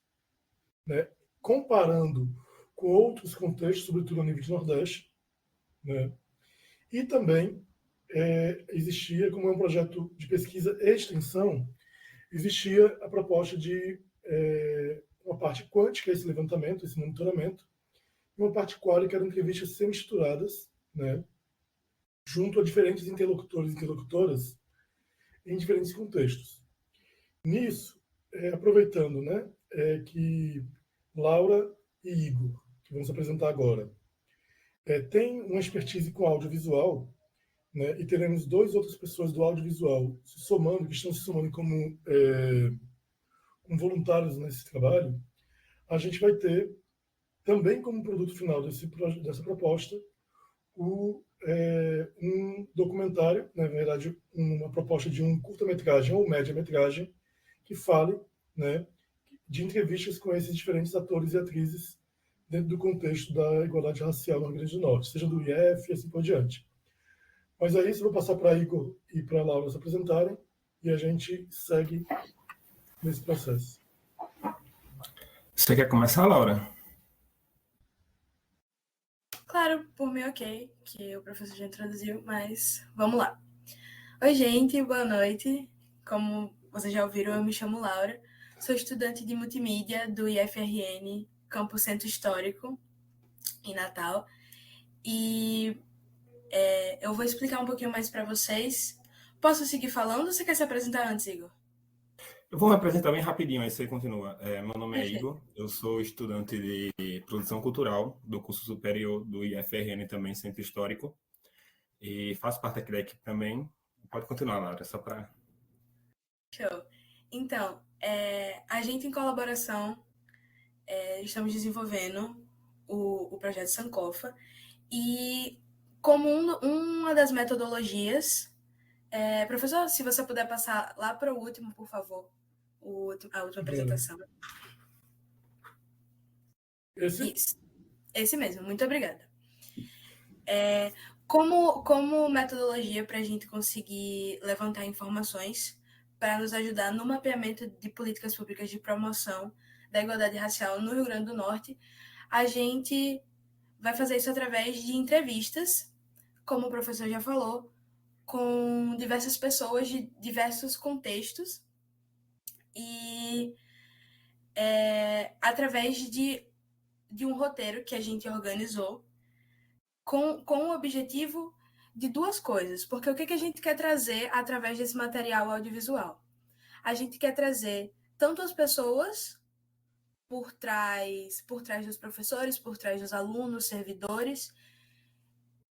né, comparando com outros contextos, sobretudo a nível de Nordeste, né, e também existia, como é um projeto de pesquisa e extensão, existia a proposta de uma parte quântica, esse levantamento, esse monitoramento, e uma parte qual, que eram entrevistas semi-estruturadas, né, junto a diferentes interlocutores e interlocutoras em diferentes contextos. Nisso, aproveitando, né, que Laura e Igor, que vamos apresentar agora, têm uma expertise com audiovisual, né, e teremos 2 outras pessoas do audiovisual que estão se somando como voluntários nesse trabalho. A gente vai ter também como produto final dessa proposta um documentário, na verdade, uma proposta de um curta-metragem ou média-metragem que fale, né, de entrevistas com esses diferentes atores e atrizes dentro do contexto da igualdade racial no Rio Grande do Norte, seja do IF e assim por diante. Mas é isso, eu vou passar para Igor e para a Laura se apresentarem e a gente segue nesse processo. Você quer começar, Laura? Claro, por mim ok, que o professor já introduziu, mas vamos lá. Oi, gente, boa noite. Como vocês já ouviram, eu me chamo Laura, sou estudante de multimídia do IFRN, Campus Centro Histórico, em Natal, e eu vou explicar um pouquinho mais para vocês. Posso seguir falando ou você quer se apresentar antes, Igor? Eu vou me apresentar bem rapidinho, aí você continua. Meu nome é Perfeito. Igor, eu sou estudante de produção cultural do curso superior do IFRN, também Centro Histórico, e faço parte aqui da equipe também. Pode continuar, Laura, só para... Show. Então, a gente, em colaboração, estamos desenvolvendo o projeto Sankofa, e como uma das metodologias, professor, se você puder passar lá para o último, por favor, a última apresentação. Esse? Isso, esse mesmo, muito obrigada. Como metodologia para a gente conseguir levantar informações para nos ajudar no mapeamento de políticas públicas de promoção da igualdade racial no Rio Grande do Norte, a gente vai fazer isso através de entrevistas, como o professor já falou, com diversas pessoas de diversos contextos e através de um roteiro que a gente organizou com o objetivo de duas coisas. Porque o que a gente quer trazer através desse material audiovisual? A gente quer trazer tanto as pessoas por trás dos professores, por trás dos alunos, servidores,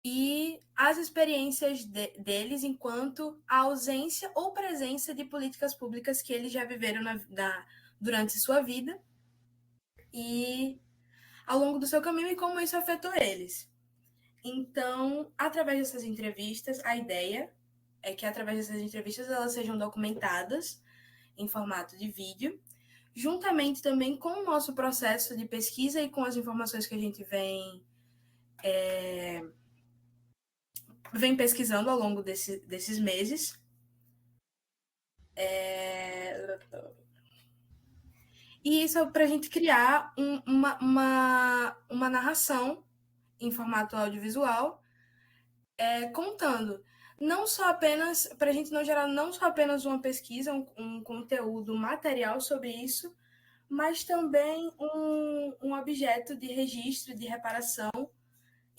e as experiências deles enquanto a ausência ou presença de políticas públicas que eles já viveram durante sua vida e ao longo do seu caminho e como isso afetou eles. Então, através dessas entrevistas, a ideia é que através dessas entrevistas elas sejam documentadas em formato de vídeo, juntamente também com o nosso processo de pesquisa e com as informações que a gente vem pesquisando ao longo desses meses. E isso é para a gente criar uma narração em formato audiovisual, contando não só apenas, para a gente não gerar não só apenas uma pesquisa, um conteúdo material sobre isso, mas também um objeto de registro, de reparação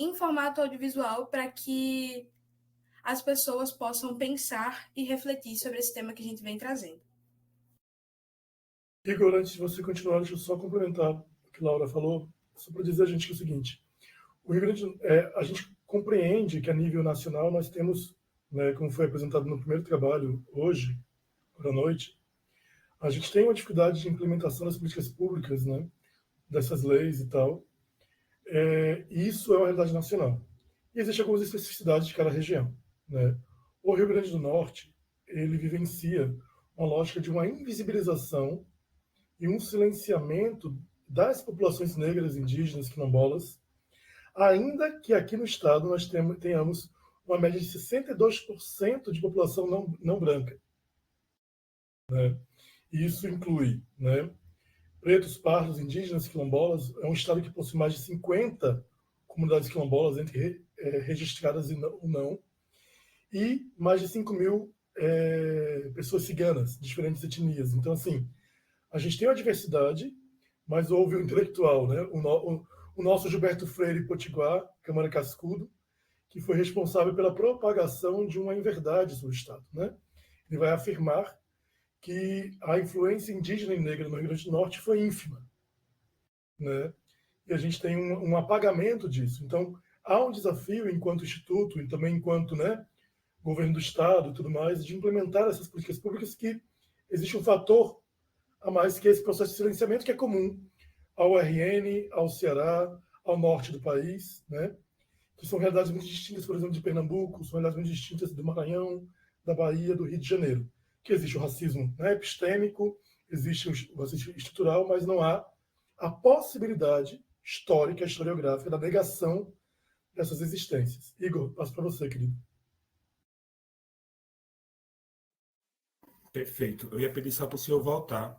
em formato audiovisual para que as pessoas possam pensar e refletir sobre esse tema que a gente vem trazendo. Igor, antes de você continuar, deixa eu só complementar o que a Laura falou, só para dizer a gente que é o seguinte: o Rio Grande, a gente compreende que a nível nacional nós temos, né, como foi apresentado no primeiro trabalho hoje, à noite, a gente tem uma dificuldade de implementação das políticas públicas, né, dessas leis e tal. E isso é uma realidade nacional. E existem algumas especificidades de cada região, né? O Rio Grande do Norte, ele vivencia uma lógica de uma invisibilização e um silenciamento das populações negras, indígenas, quilombolas, ainda que aqui no estado nós tenhamos uma média de 62% de população não branca, né? E isso inclui, né, pretos, pardos, indígenas, quilombolas. É um estado que possui mais de 50 comunidades quilombolas, entre registradas e não, e mais de 5.000 pessoas ciganas, de diferentes etnias. Então, assim, a gente tem uma diversidade, mas houve um intelectual, né? O nosso Gilberto Freire Potiguar, Câmara Cascudo, que foi responsável pela propagação de uma inverdade sobre o Estado, né? Ele vai afirmar que a influência indígena e negra no Rio Grande do Norte foi ínfima, né? E a gente tem um apagamento disso. Então, há um desafio enquanto instituto e também enquanto, né, governo do Estado e tudo mais, de implementar essas políticas públicas, que existe um fator a mais, que é esse processo de silenciamento, que é comum ao RN, ao Ceará, ao norte do país, né? Que são realidades muito distintas, por exemplo, de Pernambuco, são realidades muito distintas do Maranhão, da Bahia, do Rio de Janeiro. Que existe o racismo, né, epistêmico, existe o racismo estrutural, mas não há a possibilidade histórica, historiográfica, da negação dessas existências. Igor, passo para você, querido. Perfeito. Eu ia pedir só para o senhor voltar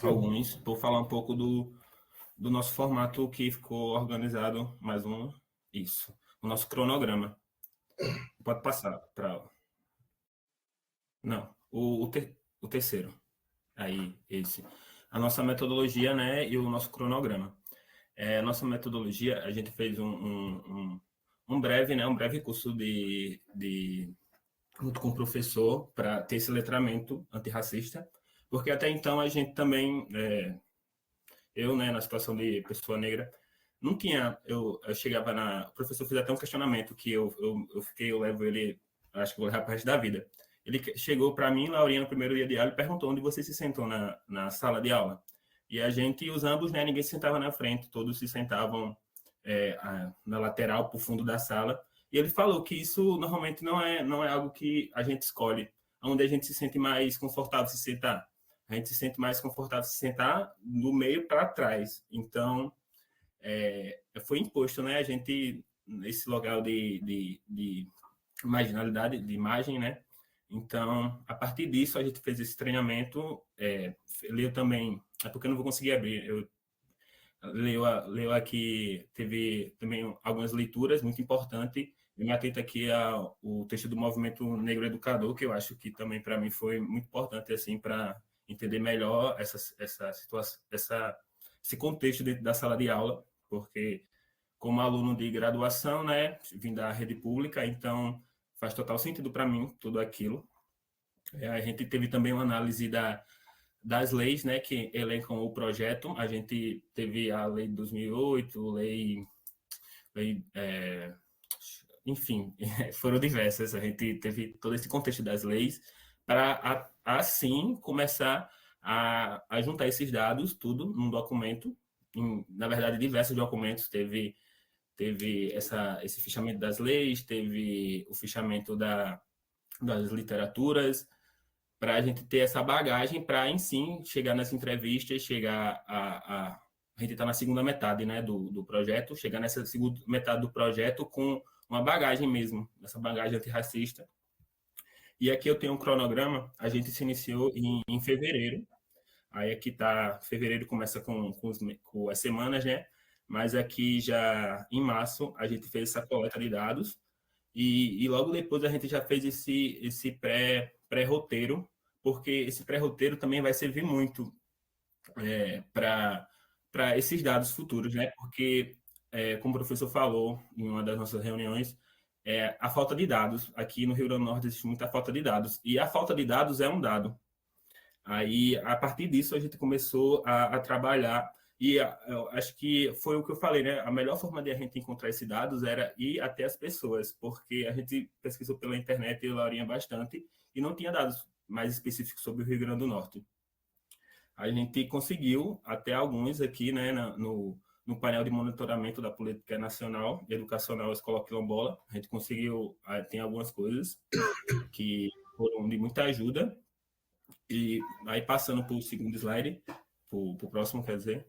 alguns, por falar um pouco do nosso formato que ficou organizado, mais um, isso, o nosso cronograma. Pode passar para... Não, o terceiro. Aí, esse. A nossa metodologia, né, e o nosso cronograma. A nossa metodologia, a gente fez um breve curso junto com o professor, para ter esse letramento antirracista, Porque até então a gente também, eu, né, na situação de pessoa negra, não tinha, eu chegava o professor fez até um questionamento que eu levo ele, acho que vou levar para o resto da vida. Ele chegou para mim, Laurinha, no primeiro dia de aula, e perguntou onde você se sentou na sala de aula. E a gente, os ambos, né, ninguém se sentava na frente, todos se sentavam na lateral, para o fundo da sala. E ele falou que isso normalmente não é algo que a gente escolhe, onde a gente se sente mais confortável se sentar. A gente se sente mais confortável se sentar do meio para trás. Então, foi imposto, né, a gente, nesse lugar de marginalidade, de imagem, né? Então, a partir disso, a gente fez esse treinamento. Leu também, é porque eu não vou conseguir abrir, eu leu aqui, teve também algumas leituras muito importantes. Eu me atento aqui ao texto do Movimento Negro Educador, que eu acho que também para mim foi muito importante assim para entender melhor essa situação, esse contexto dentro da sala de aula, porque como aluno de graduação, né, vim da rede pública, então faz total sentido para mim tudo aquilo. A gente teve também uma análise das leis, né, que elencam o projeto. A gente teve a lei de 2008, enfim, foram diversas. A gente teve todo esse contexto das leis para, assim, começar a juntar esses dados, tudo, num documento. Na verdade, diversos documentos. Teve esse fichamento das leis, teve o fichamento das literaturas, para a gente ter essa bagagem para, em si, chegar nas entrevistas, chegar a gente está na segunda metade, né, do projeto, chegar nessa segunda metade do projeto com uma bagagem mesmo, essa bagagem antirracista. E aqui eu tenho um cronograma, a gente se iniciou em fevereiro, aí aqui está, fevereiro começa com as semanas, né, mas aqui já em março a gente fez essa coleta de dados e logo depois a gente já fez esse pré-roteiro, porque esse pré-roteiro também vai servir muito para esses dados futuros, né? Porque, como o professor falou em uma das nossas reuniões, a falta de dados. Aqui no Rio Grande do Norte existe muita falta de dados, e a falta de dados é um dado. Aí, a partir disso, a gente começou a trabalhar, e eu acho que foi o que eu falei, né? A melhor forma de a gente encontrar esses dados era ir até as pessoas, porque a gente pesquisou pela internet, eu, Laurinha, bastante, e não tinha dados mais específicos sobre o Rio Grande do Norte. A gente conseguiu, até alguns aqui, né, no painel de monitoramento da Política Nacional e Educacional Escola Quilombola, a gente conseguiu, tem algumas coisas que foram de muita ajuda. E aí, passando para o segundo slide, para o próximo, quer dizer,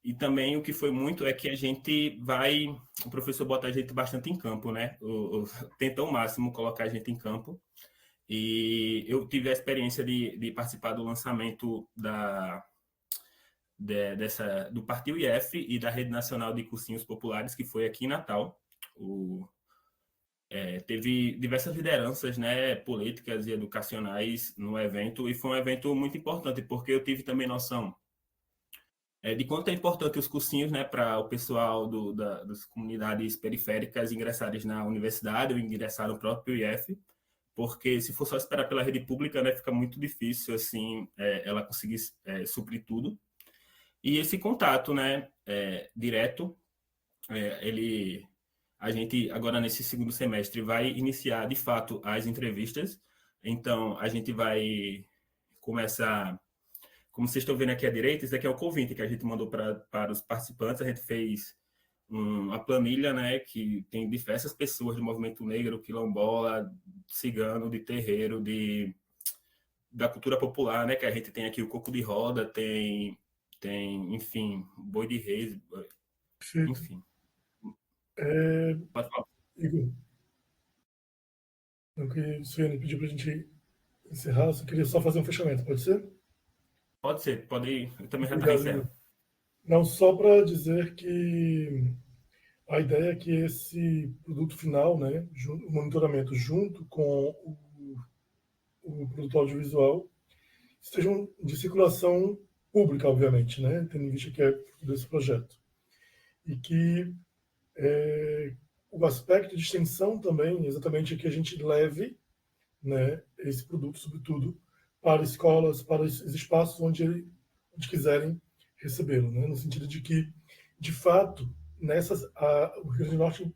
e também o que foi muito é que o professor bota a gente bastante em campo, né? Tenta ao máximo colocar a gente em campo. E eu tive a experiência de participar do lançamento do Partiu IF e da Rede Nacional de Cursinhos Populares, que foi aqui em Natal. Teve diversas lideranças, né, políticas e educacionais no evento, e foi um evento muito importante, porque eu tive também noção de quanto é importante os cursinhos, né, para o pessoal das comunidades periféricas ingressarem na universidade ou ingressar no próprio IF, porque se for só esperar pela rede pública, né, fica muito difícil assim ela conseguir suprir tudo. E esse contato, né, direto, a gente agora nesse segundo semestre vai iniciar de fato as entrevistas. Então a gente vai começar, como vocês estão vendo aqui à direita, isso aqui é o convite que a gente mandou para os participantes. A gente fez uma planilha, né, que tem diversas pessoas do movimento negro, quilombola, cigano, de terreiro, da cultura popular, né, que a gente tem aqui o coco de roda, tem enfim, boi de reis, enfim. Pode falar. Igor, o que o Suene pediu para a gente encerrar, eu só queria fazer um fechamento, pode ser? Pode ser, pode ir. Eu também já Obrigado, estou Igor. Não, só para dizer que a ideia é que esse produto final, né, o monitoramento junto com o produto audiovisual, estejam de circulação pública, obviamente, né, tendo em vista que é desse projeto. E que o aspecto de extensão também, exatamente, é que a gente leve, né, esse produto, sobretudo, para escolas, para os espaços onde quiserem recebê-lo, né? No sentido de que, de fato, o Rio Grande do Norte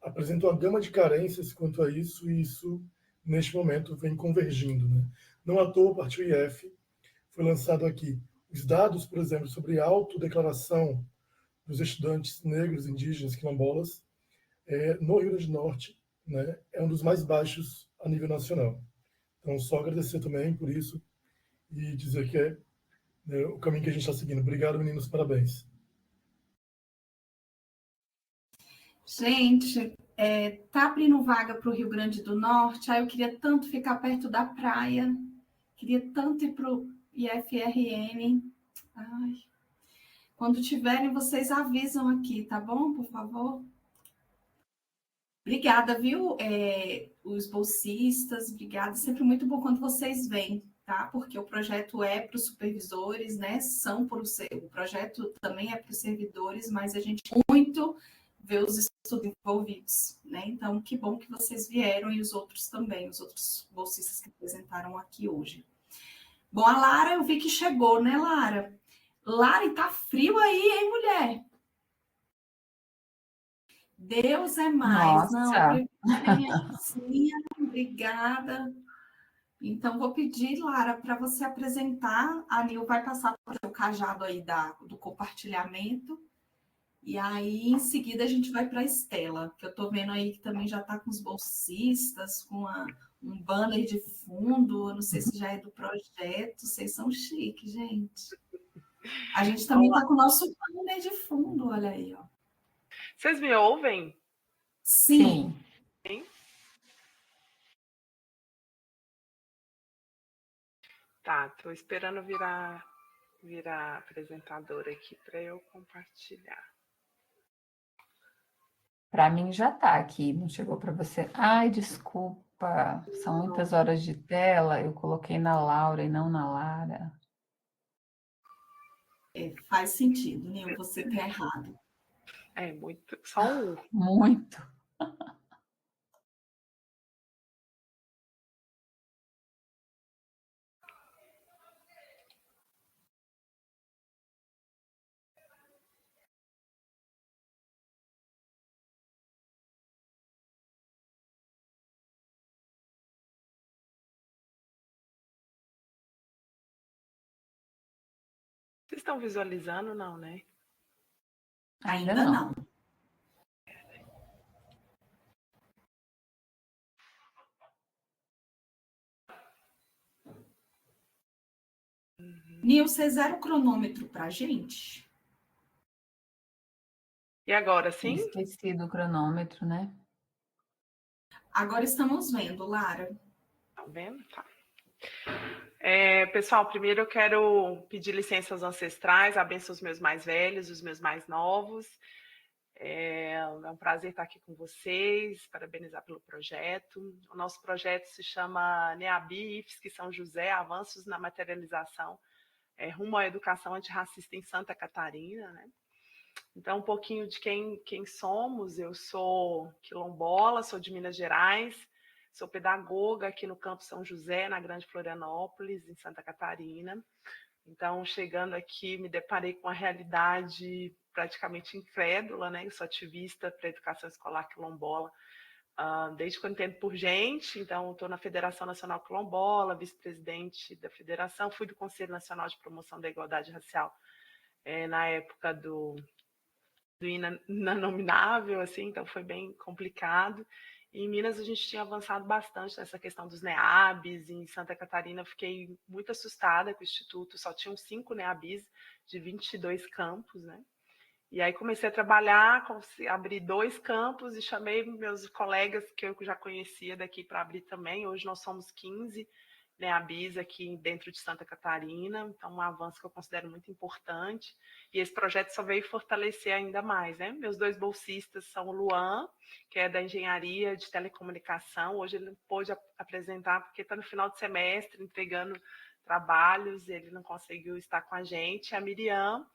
apresenta uma gama de carências quanto a isso, e isso, neste momento, vem convergindo, né? Não à toa, a partir do IF, foi lançado aqui os dados, por exemplo, sobre a autodeclaração dos estudantes negros, indígenas, quilombolas, no Rio Grande do Norte, né, é um dos mais baixos a nível nacional. Então, só agradecer também por isso e dizer que é, né, o caminho que a gente está seguindo. Obrigado, meninos, parabéns. Gente, tá abrindo vaga para o Rio Grande do Norte, eu queria tanto ficar perto da praia, queria tanto ir para o IFRN. Ai. Quando tiverem, vocês avisam aqui, tá bom? Por favor. Obrigada, viu? Os bolsistas, obrigada. Sempre muito bom quando vocês vêm, tá? Porque o projeto é para os supervisores, né? O projeto também é para os servidores, mas a gente muito vê os estudos envolvidos, né? Então, que bom que vocês vieram e os outros também, os outros bolsistas que apresentaram aqui hoje. Bom, a Lara, eu vi que chegou, né, Lara? Lara, tá frio aí, hein, mulher? Deus é mais. Nossa. Não, obrigada. Então, vou pedir, Lara, para você apresentar. A Nil vai passar para o cajado aí do compartilhamento. E aí, em seguida, a gente vai para a Estela, que eu estou vendo aí que também já está com os bolsistas, com um banner de fundo. Eu não sei se já é do projeto. Vocês são chiques, gente. A gente também está com o nosso banner de fundo, olha aí, ó. Vocês me ouvem? Sim. Sim. Tá, estou esperando virar apresentadora aqui para eu compartilhar. Para mim já está aqui, não chegou para você. Ai, desculpa, são muitas horas de tela, eu coloquei na Laura e não na Lara. Faz sentido, Nil, você tá errado. Muito, só um. Muito. Vocês estão visualizando, não, né? Ainda não. Nil, você zera o cronômetro para a gente? E agora, sim? Esqueci do cronômetro, né? Agora estamos vendo, Lara. Tá vendo? Tá. Pessoal, primeiro eu quero pedir licença aos ancestrais, abençoe os meus mais velhos, os meus mais novos. É um prazer estar aqui com vocês, parabenizar pelo projeto. O nosso projeto se chama NEABI IFSC São José, Avanços na Materialização rumo à Educação Antirracista em Santa Catarina, né? Então, um pouquinho de quem somos. Eu sou quilombola, sou de Minas Gerais, sou pedagoga aqui no Campo São José, na Grande Florianópolis, em Santa Catarina. Então, chegando aqui, me deparei com uma realidade praticamente incrédula, né? Eu sou ativista para a educação escolar quilombola desde que eu entendo por gente. Então, estou na Federação Nacional Quilombola, vice-presidente da federação, fui do Conselho Nacional de Promoção da Igualdade Racial na época do inanominável, assim, então foi bem complicado. E em Minas a gente tinha avançado bastante nessa questão dos NEABs. Em Santa Catarina eu fiquei muito assustada com o Instituto, só tinham 5 NEABs de 22 campos, né? E aí comecei a trabalhar, abri 2 campos e chamei meus colegas que eu já conhecia daqui para abrir também. Hoje nós somos 15 NEABs aqui dentro de Santa Catarina, então um avanço que eu considero muito importante. E esse projeto só veio fortalecer ainda mais, né? Meus 2 bolsistas são o Luan, que é da Engenharia de Telecomunicação. Hoje ele não pôde apresentar porque está no final de semestre, entregando trabalhos, ele não conseguiu estar com a gente. A Miriam,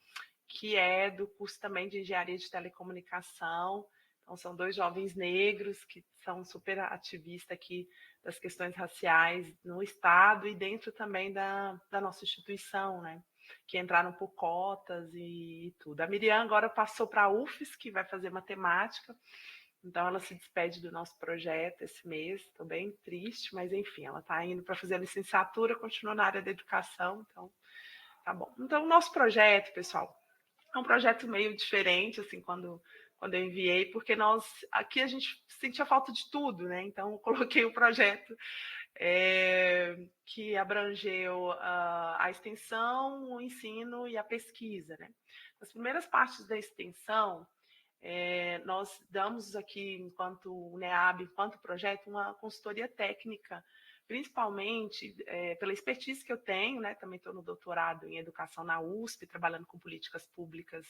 que é do curso também de Engenharia de Telecomunicação, Então, são 2 jovens negros que são super ativistas aqui das questões raciais no Estado e dentro também da nossa instituição, né? Que entraram por cotas e tudo. A Miriam agora passou para a UFES, que vai fazer matemática, então ela se despede do nosso projeto esse mês. Estou bem triste, mas enfim, ela está indo para fazer a licenciatura, continua na área da educação, então tá bom. Então, o nosso projeto, pessoal, é um projeto meio diferente, assim, quando eu enviei, porque aqui a gente sentia falta de tudo, né? Então, eu coloquei o projeto que abrangeu a extensão, o ensino e a pesquisa, né? Nas primeiras partes da extensão, nós damos aqui, enquanto NEAB, enquanto projeto, uma consultoria técnica, principalmente pela expertise que eu tenho, né? Também estou no doutorado em educação na USP, trabalhando com políticas públicas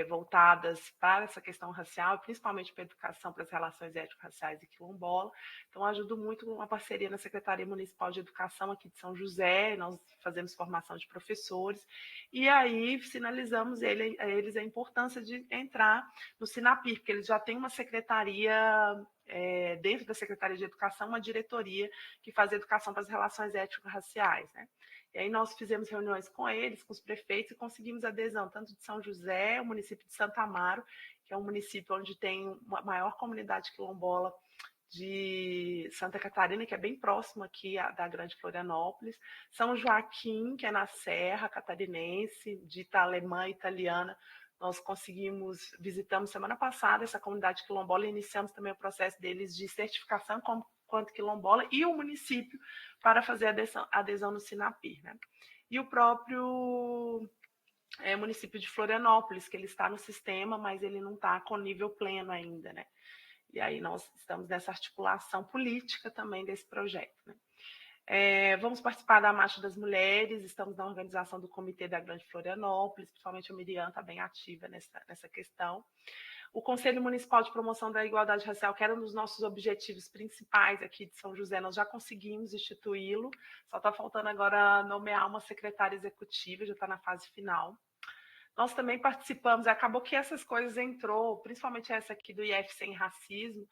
voltadas para essa questão racial, principalmente para a educação, para as relações étnico-raciais e quilombola. Então, ajudo muito uma parceria na Secretaria Municipal de Educação aqui de São José, nós fazemos formação de professores, e aí sinalizamos a eles a importância de entrar no Sinapir, porque eles já têm uma secretaria, dentro da Secretaria de Educação, uma diretoria que faz educação para as relações étnico-raciais, né? E aí nós fizemos reuniões com eles, com os prefeitos, e conseguimos adesão tanto de São José, o município de Santa Amaro, que é um município onde tem uma maior comunidade quilombola de Santa Catarina, que é bem próximo aqui da Grande Florianópolis, São Joaquim, que é na Serra Catarinense, dita alemã e italiana. Nós visitamos semana passada essa comunidade quilombola e iniciamos também o processo deles de certificação quanto quilombola, e o município para fazer adesão no Sinapir, né? E o próprio município de Florianópolis, que ele está no sistema, mas ele não está com nível pleno ainda, né? E aí nós estamos nessa articulação política também desse projeto, né? Vamos participar da Marcha das Mulheres, estamos na organização do Comitê da Grande Florianópolis, principalmente a Miriam está bem ativa nessa questão. O Conselho Municipal de Promoção da Igualdade Racial, que era um dos nossos objetivos principais aqui de São José, nós já conseguimos instituí-lo, só está faltando agora nomear uma secretária executiva, já está na fase final. Nós também participamos, acabou que essas coisas entrou, principalmente essa aqui do IF Sem Racismo,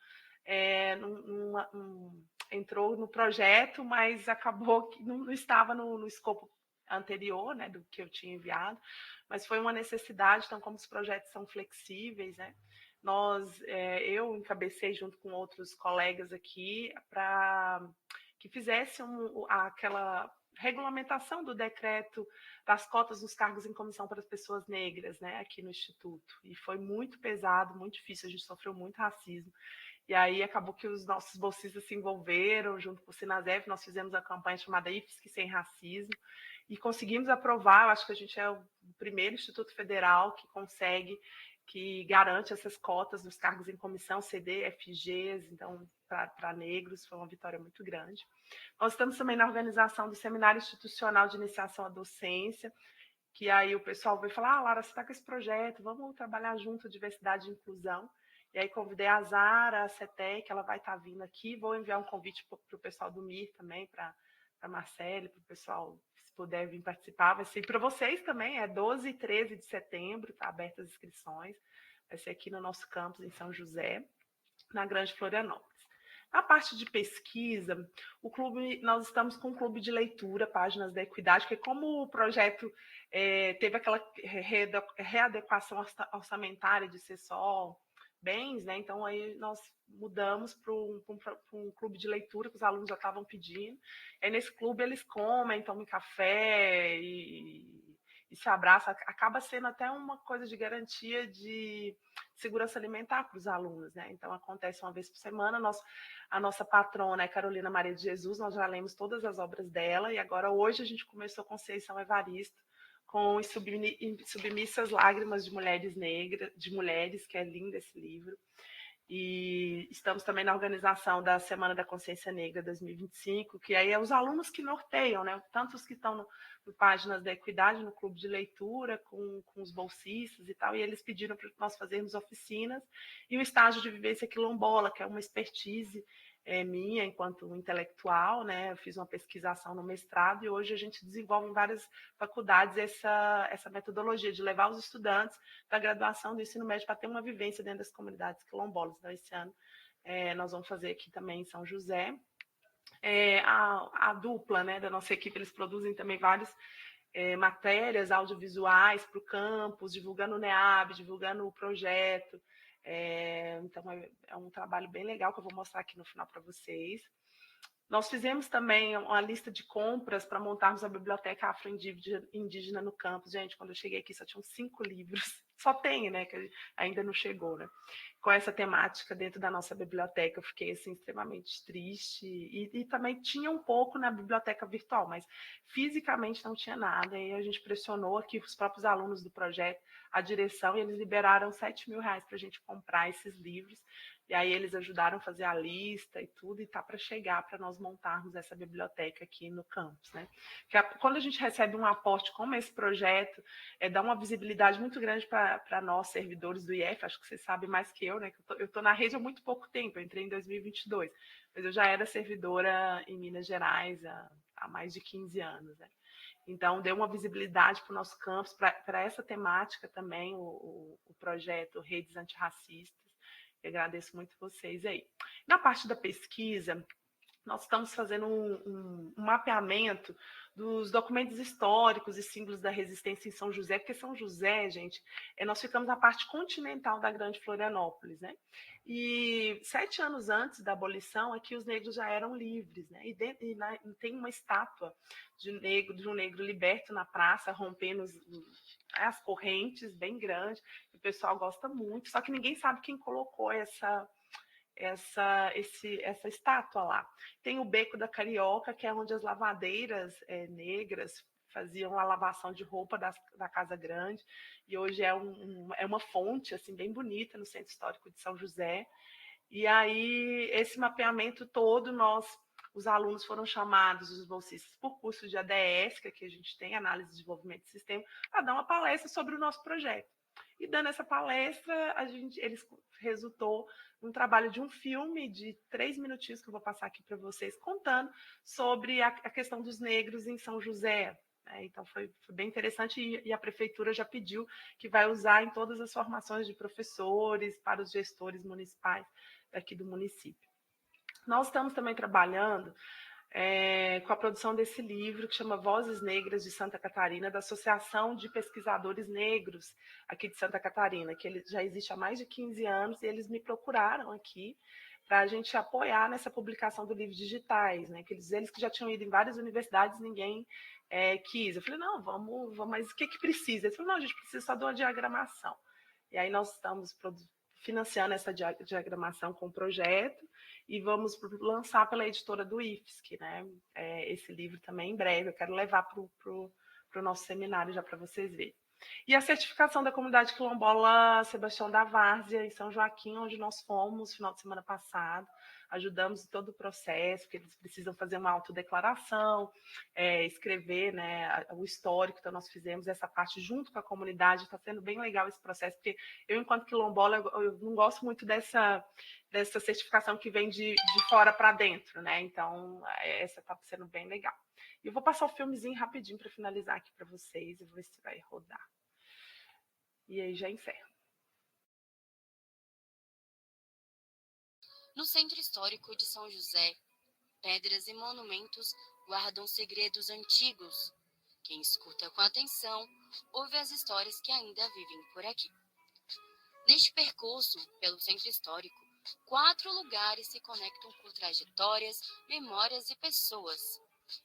entrou no projeto, mas acabou que não estava no escopo anterior, né, do que eu tinha enviado, mas foi uma necessidade. Então, como os projetos são flexíveis, né, eu encabecei junto com outros colegas aqui para que fizesse aquela regulamentação do decreto das cotas dos cargos em comissão para as pessoas negras, né, aqui no Instituto. E foi muito pesado, muito difícil, a gente sofreu muito racismo. E aí acabou que os nossos bolsistas se envolveram, junto com o Sinasef, nós fizemos a campanha chamada IFSC Sem Racismo, e conseguimos aprovar. Eu acho que a gente é o primeiro Instituto Federal que garante essas cotas dos cargos em comissão, CD, FGs, então, para negros, foi uma vitória muito grande. Nós estamos também na organização do Seminário Institucional de Iniciação à Docência, que aí o pessoal veio falar: Lara, você está com esse projeto, vamos trabalhar junto, diversidade e inclusão. E aí convidei a Zara, a CETEC, ela vai estar vindo aqui. Vou enviar um convite para o pessoal do MIR também, para a Marcele, para o pessoal, se puder vir participar. Vai ser para vocês também, é 12 e 13 de setembro, está abertas as inscrições. Vai ser aqui no nosso campus, em São José, na Grande Florianópolis. Na parte de pesquisa, nós estamos com um clube de leitura, Páginas da Equidade, que como o projeto teve aquela readequação orçamentária de ser só bens, né? Então aí nós mudamos para um clube de leitura que os alunos já estavam pedindo. Aí nesse clube eles comem, tomam café e se abraçam. Acaba sendo até uma coisa de garantia de segurança alimentar para os alunos, né? Então acontece uma vez por semana. A nossa patrona é Carolina Maria de Jesus, nós já lemos todas as obras dela, e agora hoje a gente começou com Conceição Evaristo, com Submissas Lágrimas de Mulheres Negras, que é lindo esse livro. E estamos também na organização da Semana da Consciência Negra 2025, que aí é os alunos que norteiam, né? Tanto os que estão no Páginas da Equidade, no clube de leitura, com os bolsistas e tal, e eles pediram para nós fazermos oficinas, e o estágio de vivência quilombola, que é uma expertise minha enquanto intelectual, né? Eu fiz uma pesquisação no mestrado e hoje a gente desenvolve em várias faculdades essa metodologia de levar os estudantes da graduação do ensino médio para ter uma vivência dentro das comunidades quilombolas. Então, esse ano nós vamos fazer aqui também em São José. A dupla, né, da nossa equipe, eles produzem também várias matérias audiovisuais para o campus, divulgando o NEAB, divulgando o projeto. Então, é um trabalho bem legal que eu vou mostrar aqui no final para vocês. Nós fizemos também uma lista de compras para montarmos a biblioteca afro-indígena no campus. Gente, quando eu cheguei aqui só tinham 5 livros. Só tem, né, que ainda não chegou, né? Com essa temática dentro da nossa biblioteca, eu fiquei assim, extremamente triste. E também tinha um pouco na biblioteca virtual, mas fisicamente não tinha nada. E a gente pressionou aqui os próprios alunos do projeto, a direção, e eles liberaram R$7.000 para a gente comprar esses livros. E aí eles ajudaram a fazer a lista e tudo, e está para chegar para nós montarmos essa biblioteca aqui no campus, né? Quando a gente recebe um aporte como esse projeto, dá uma visibilidade muito grande para nós, servidores do IF, acho que vocês sabem mais que eu, né? Eu estou na rede há muito pouco tempo, eu entrei em 2022, mas eu já era servidora em Minas Gerais há mais de 15 anos, né? Então, deu uma visibilidade para o nosso campus, para essa temática também, o projeto Redes Antirracistas. Eu agradeço muito vocês aí. Na parte da pesquisa, nós estamos fazendo um mapeamento dos documentos históricos e símbolos da resistência em São José, porque São José, gente, nós ficamos na parte continental da Grande Florianópolis, né? E 7 anos antes da abolição, aqui os negros já eram livres, né? E tem uma estátua de um negro liberto na praça, rompendo as correntes, bem grande. O pessoal gosta muito, só que ninguém sabe quem colocou essa estátua lá. Tem o Beco da Carioca, que é onde as lavadeiras negras faziam a lavação de roupa da Casa Grande, e hoje é uma fonte assim, bem bonita no Centro Histórico de São José. E aí, esse mapeamento todo, os alunos foram chamados, os bolsistas, por curso de ADS, que aqui a gente tem, Análise de Desenvolvimento de Sistema, para dar uma palestra sobre o nosso projeto. E dando essa palestra, resultou num trabalho de um filme de 3 minutinhos, que eu vou passar aqui para vocês, contando sobre a questão dos negros em São José. Então, foi bem interessante, e a prefeitura já pediu que vai usar em todas as formações de professores, para os gestores municipais aqui do município. Nós estamos também trabalhando com a produção desse livro, que chama Vozes Negras de Santa Catarina, da Associação de Pesquisadores Negros aqui de Santa Catarina, que ele já existe há mais de 15 anos, e eles me procuraram aqui para a gente apoiar nessa publicação do livro digitais, né? Eles que já tinham ido em várias universidades, ninguém quis. Eu falei, não, vamos, mas o que precisa? Eles falaram, não, a gente precisa só de uma diagramação. E aí nós estamos financiando essa diagramação com o projeto, e vamos lançar pela editora do IFSC, né? Esse livro também em breve, eu quero levar para o nosso seminário já para vocês verem. E a certificação da comunidade quilombola Sebastião da Várzea, em São Joaquim, onde nós fomos no final de semana passado, ajudamos em todo o processo, porque eles precisam fazer uma autodeclaração, escrever, né, o histórico. Então, nós fizemos essa parte junto com a comunidade. Está sendo bem legal esse processo, porque eu, enquanto quilombola, eu não gosto muito dessa certificação que vem de fora para dentro, né? Então, essa está sendo bem legal. E eu vou passar o filmezinho rapidinho para finalizar aqui para vocês, eu vou ver se vai rodar. E aí já encerro. No Centro Histórico de São José, pedras e monumentos guardam segredos antigos. Quem escuta com atenção ouve as histórias que ainda vivem por aqui. Neste percurso pelo Centro Histórico, 4 lugares se conectam por trajetórias, memórias e pessoas.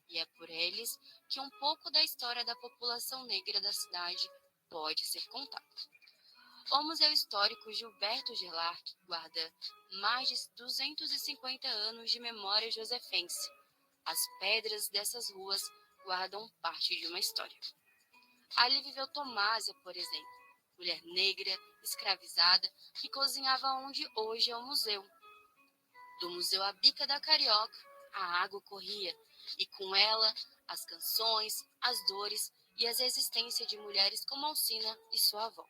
E é por eles que um pouco da história da população negra da cidade pode ser contada. O Museu Histórico Gilberto Gerlach guarda mais de 250 anos de memória josefense. As pedras dessas ruas guardam parte de uma história. Ali viveu Tomásia, por exemplo, mulher negra, escravizada, que cozinhava onde hoje é o museu. Do Museu à Bica da Carioca, a água corria, e com ela as canções, as dores e as resistências de mulheres como Alcina e sua avó.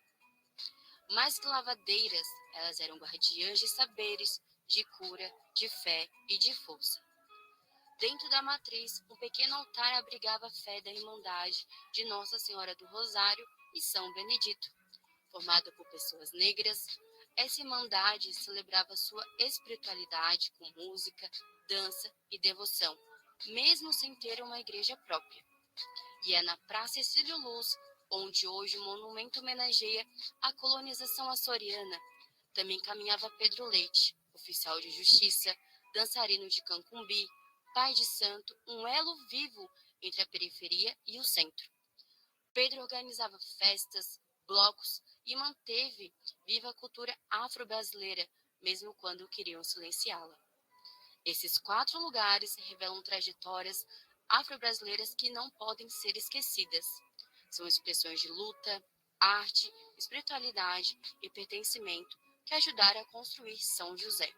Mais que lavadeiras, elas eram guardiãs de saberes, de cura, de fé e de força. Dentro da matriz, um pequeno altar abrigava a fé da Irmandade de Nossa Senhora do Rosário e São Benedito. Formada por pessoas negras, essa Irmandade celebrava sua espiritualidade com música, dança e devoção, mesmo sem ter uma igreja própria. E é na Praça Ercílio Luz, onde hoje o monumento homenageia a colonização açoriana. Também caminhava Pedro Leite, oficial de justiça, dançarino de Cancumbi, pai de santo, um elo vivo entre a periferia e o centro. Pedro organizava festas, blocos e manteve viva a cultura afro-brasileira, mesmo quando queriam silenciá-la. Esses 4 lugares revelam trajetórias afro-brasileiras que não podem ser esquecidas. São expressões de luta, arte, espiritualidade e pertencimento que ajudaram a construir São José.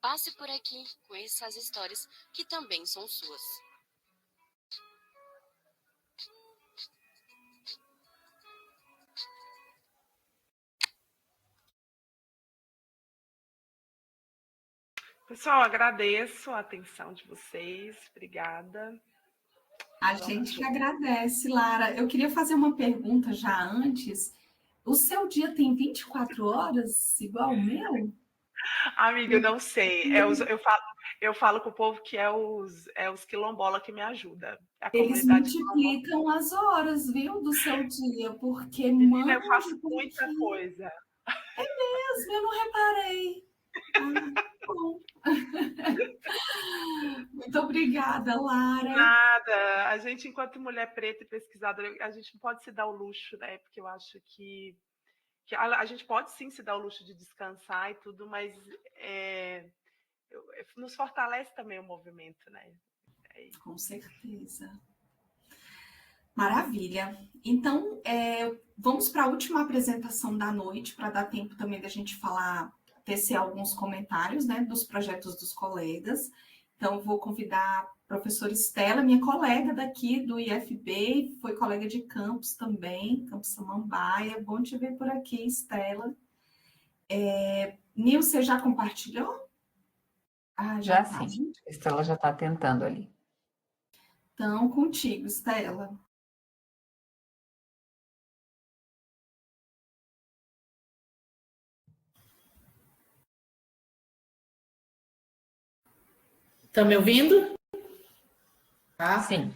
Passe por aqui, conheça as histórias que também são suas. Pessoal, agradeço a atenção de vocês. Obrigada. A gente que agradece, Lara. Eu queria fazer uma pergunta já antes. O seu dia tem 24 horas, igual o meu? Amiga, eu não sei. Eu falo com o povo que é os quilombola que me ajuda. Eles multiplicam as horas, viu, do seu dia, porque, Menina, eu faço muita coisa. É mesmo, eu não reparei. Bom. Muito obrigada, Lara. Nada. A gente, enquanto mulher preta e pesquisadora, a gente não pode se dar o luxo, né? Porque eu acho que a gente pode sim se dar o luxo de descansar e tudo, mas nos fortalece também o movimento, né? Com certeza. Maravilha. Então, vamos para a última apresentação da noite, para dar tempo também da gente tecer alguns comentários, né, dos projetos dos colegas. Então, vou convidar a professora Estela, minha colega daqui do IFB, foi colega de campus também, Campus Samambaia. Bom te ver por aqui, Estela. Nil, você já compartilhou? Já sim, a Estela já está tentando ali. Então, contigo, Estela. Estão me ouvindo? Tá? Sim.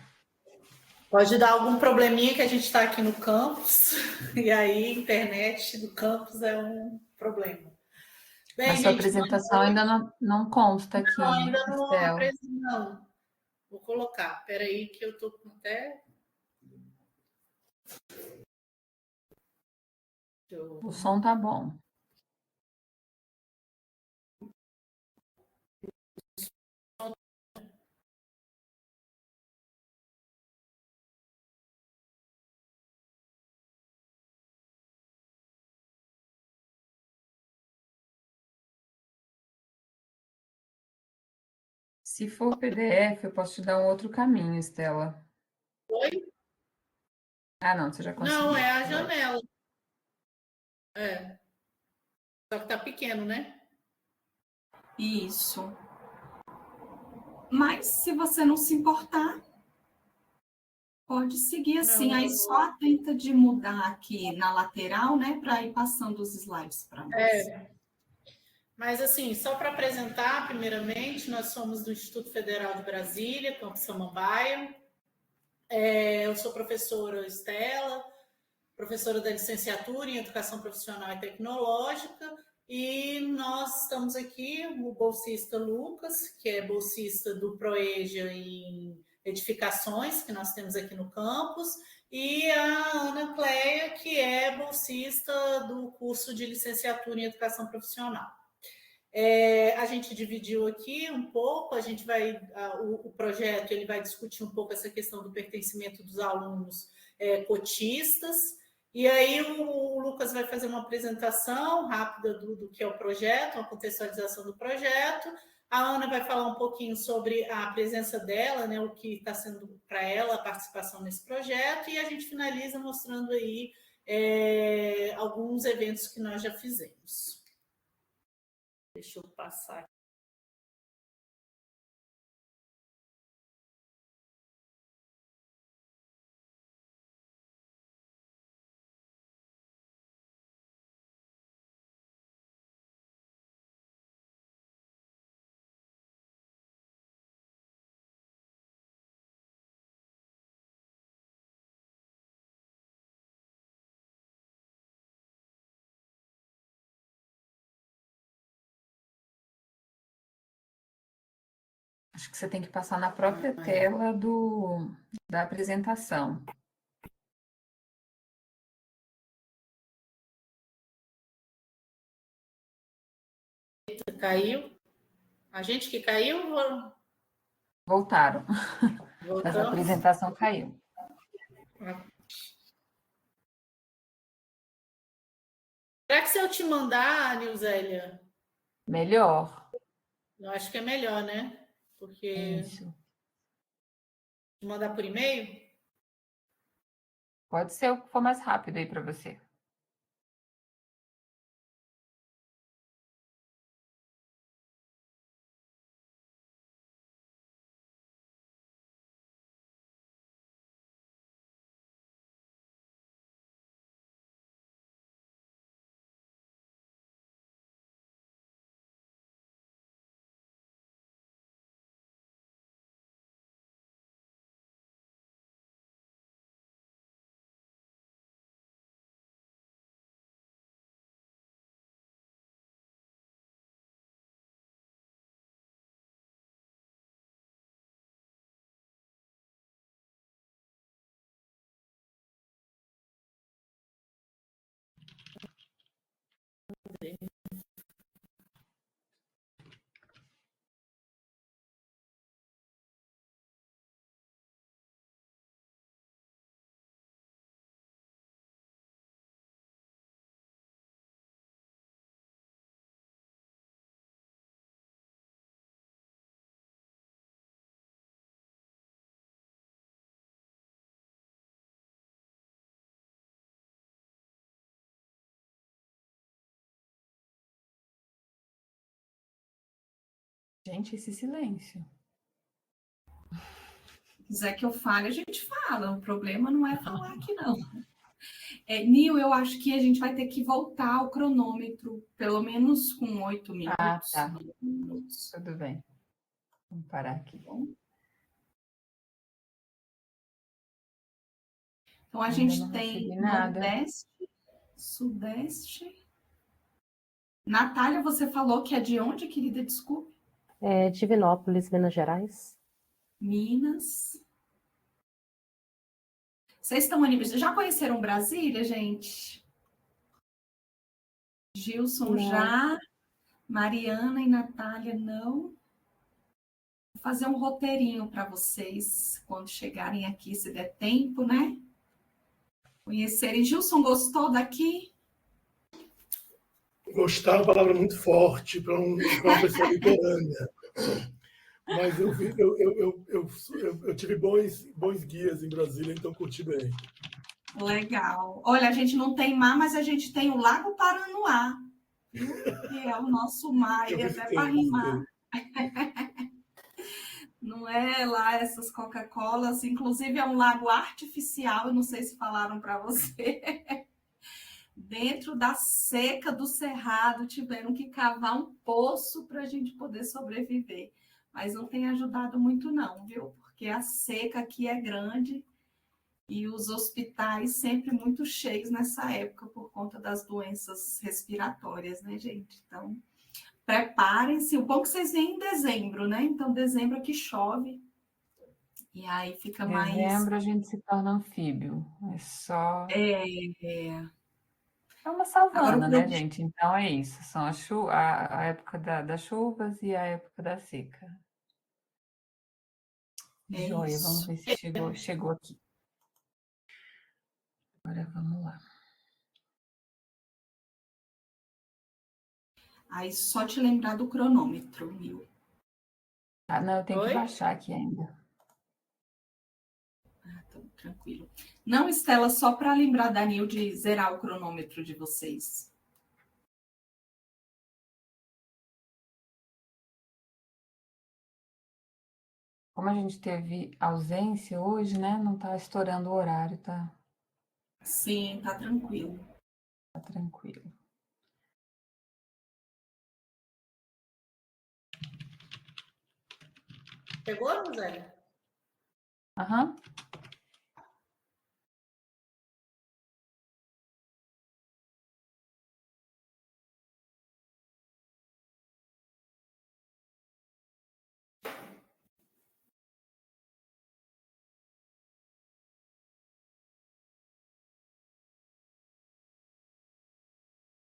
Pode dar algum probleminha que a gente está aqui no campus, e aí a internet do campus é um problema. Bem, a sua apresentação ainda não consta aqui, não, ainda não, Estela. Não. Vou colocar. Espera aí que eu estou com até... O som tá bom. Se for PDF, eu posso te dar um outro caminho, Estela. Oi? Ah, não, você já conseguiu. Não, é a janela. Só que tá pequeno, né? Isso. Mas, se você não se importar, pode seguir assim. Não. Aí só tenta de mudar aqui na lateral, né? Para ir passando os slides para nós. Mas, assim, só para apresentar, primeiramente, nós somos do Instituto Federal de Brasília, Campus Samambaia. Eu sou professora Estela, professora da licenciatura em Educação Profissional e Tecnológica, e nós estamos aqui, o bolsista Lucas, que é bolsista do ProEja em edificações, que nós temos aqui no campus, e a Ana Cleia, que é bolsista do curso de licenciatura em Educação Profissional. A gente dividiu aqui um pouco, o projeto ele vai discutir um pouco essa questão do pertencimento dos alunos cotistas, e aí o Lucas vai fazer uma apresentação rápida do que é o projeto, uma contextualização do projeto. A Ana vai falar um pouquinho sobre a presença dela, né, o que está sendo para ela a participação nesse projeto, e a gente finaliza mostrando aí alguns eventos que nós já fizemos. Deixa eu passar. Acho que você tem que passar na própria tela da apresentação. Caiu? A gente que caiu? Voltaram. Mas a Voltamos? apresentação caiu. Será que se eu te mandar, Nilzélia? Melhor. Eu acho que é melhor, né? Porque Isso. te mandar por e-mail? Pode ser o que for mais rápido aí para você. Gente, esse silêncio. Se quiser que eu fale, a gente fala. O problema não é falar aqui, não. Nil, eu acho que a gente vai ter que voltar ao cronômetro, pelo menos com 8 minutos. Ah, tá. Tudo bem. Vamos parar aqui. Então, a Ainda gente não tem recebi nada. Nordeste, Sudeste. Natália, você falou que é de onde, querida? Desculpe. É Divinópolis, Minas Gerais. Minas. Vocês estão animados? Já conheceram Brasília, gente? Gilson Não. já, Mariana e Natália não. Vou fazer um roteirinho para vocês quando chegarem aqui, se der tempo, né? Conhecerem. Gilson, gostou daqui? Gostar é uma palavra muito forte para uma pessoa litorânea. Mas eu tive bons guias em Brasília, então curti bem. Legal. Olha, a gente não tem mar, mas a gente tem o Lago Paranoá, viu? Que é o nosso mar, e até para rimar. Não é lá essas Coca-Colas, inclusive é um lago artificial, eu não sei se falaram para você. Dentro da seca do Cerrado, tiveram que cavar um poço para a gente poder sobreviver. Mas não tem ajudado muito não, viu? Porque a seca aqui é grande e os hospitais sempre muito cheios nessa época por conta das doenças respiratórias, né, gente? Então, preparem-se. O bom que vocês vêm em dezembro, né? Então, dezembro aqui chove. E aí fica mais... Dezembro a gente se torna anfíbio. É só... É uma savana, né, gente? Então é isso. São a época das chuvas e a época da seca. Joia, vamos ver se chegou aqui. Agora vamos lá. Aí só te lembrar do cronômetro, Nil. Ah, não, eu tenho que baixar aqui ainda. Ah, então, tranquilo. Não, Estela, só para lembrar da Nil de zerar o cronômetro de vocês. Como a gente teve ausência hoje, né? Não está estourando o horário, tá? Sim, tá tranquilo. Tá tranquilo. Pegou, José? Aham.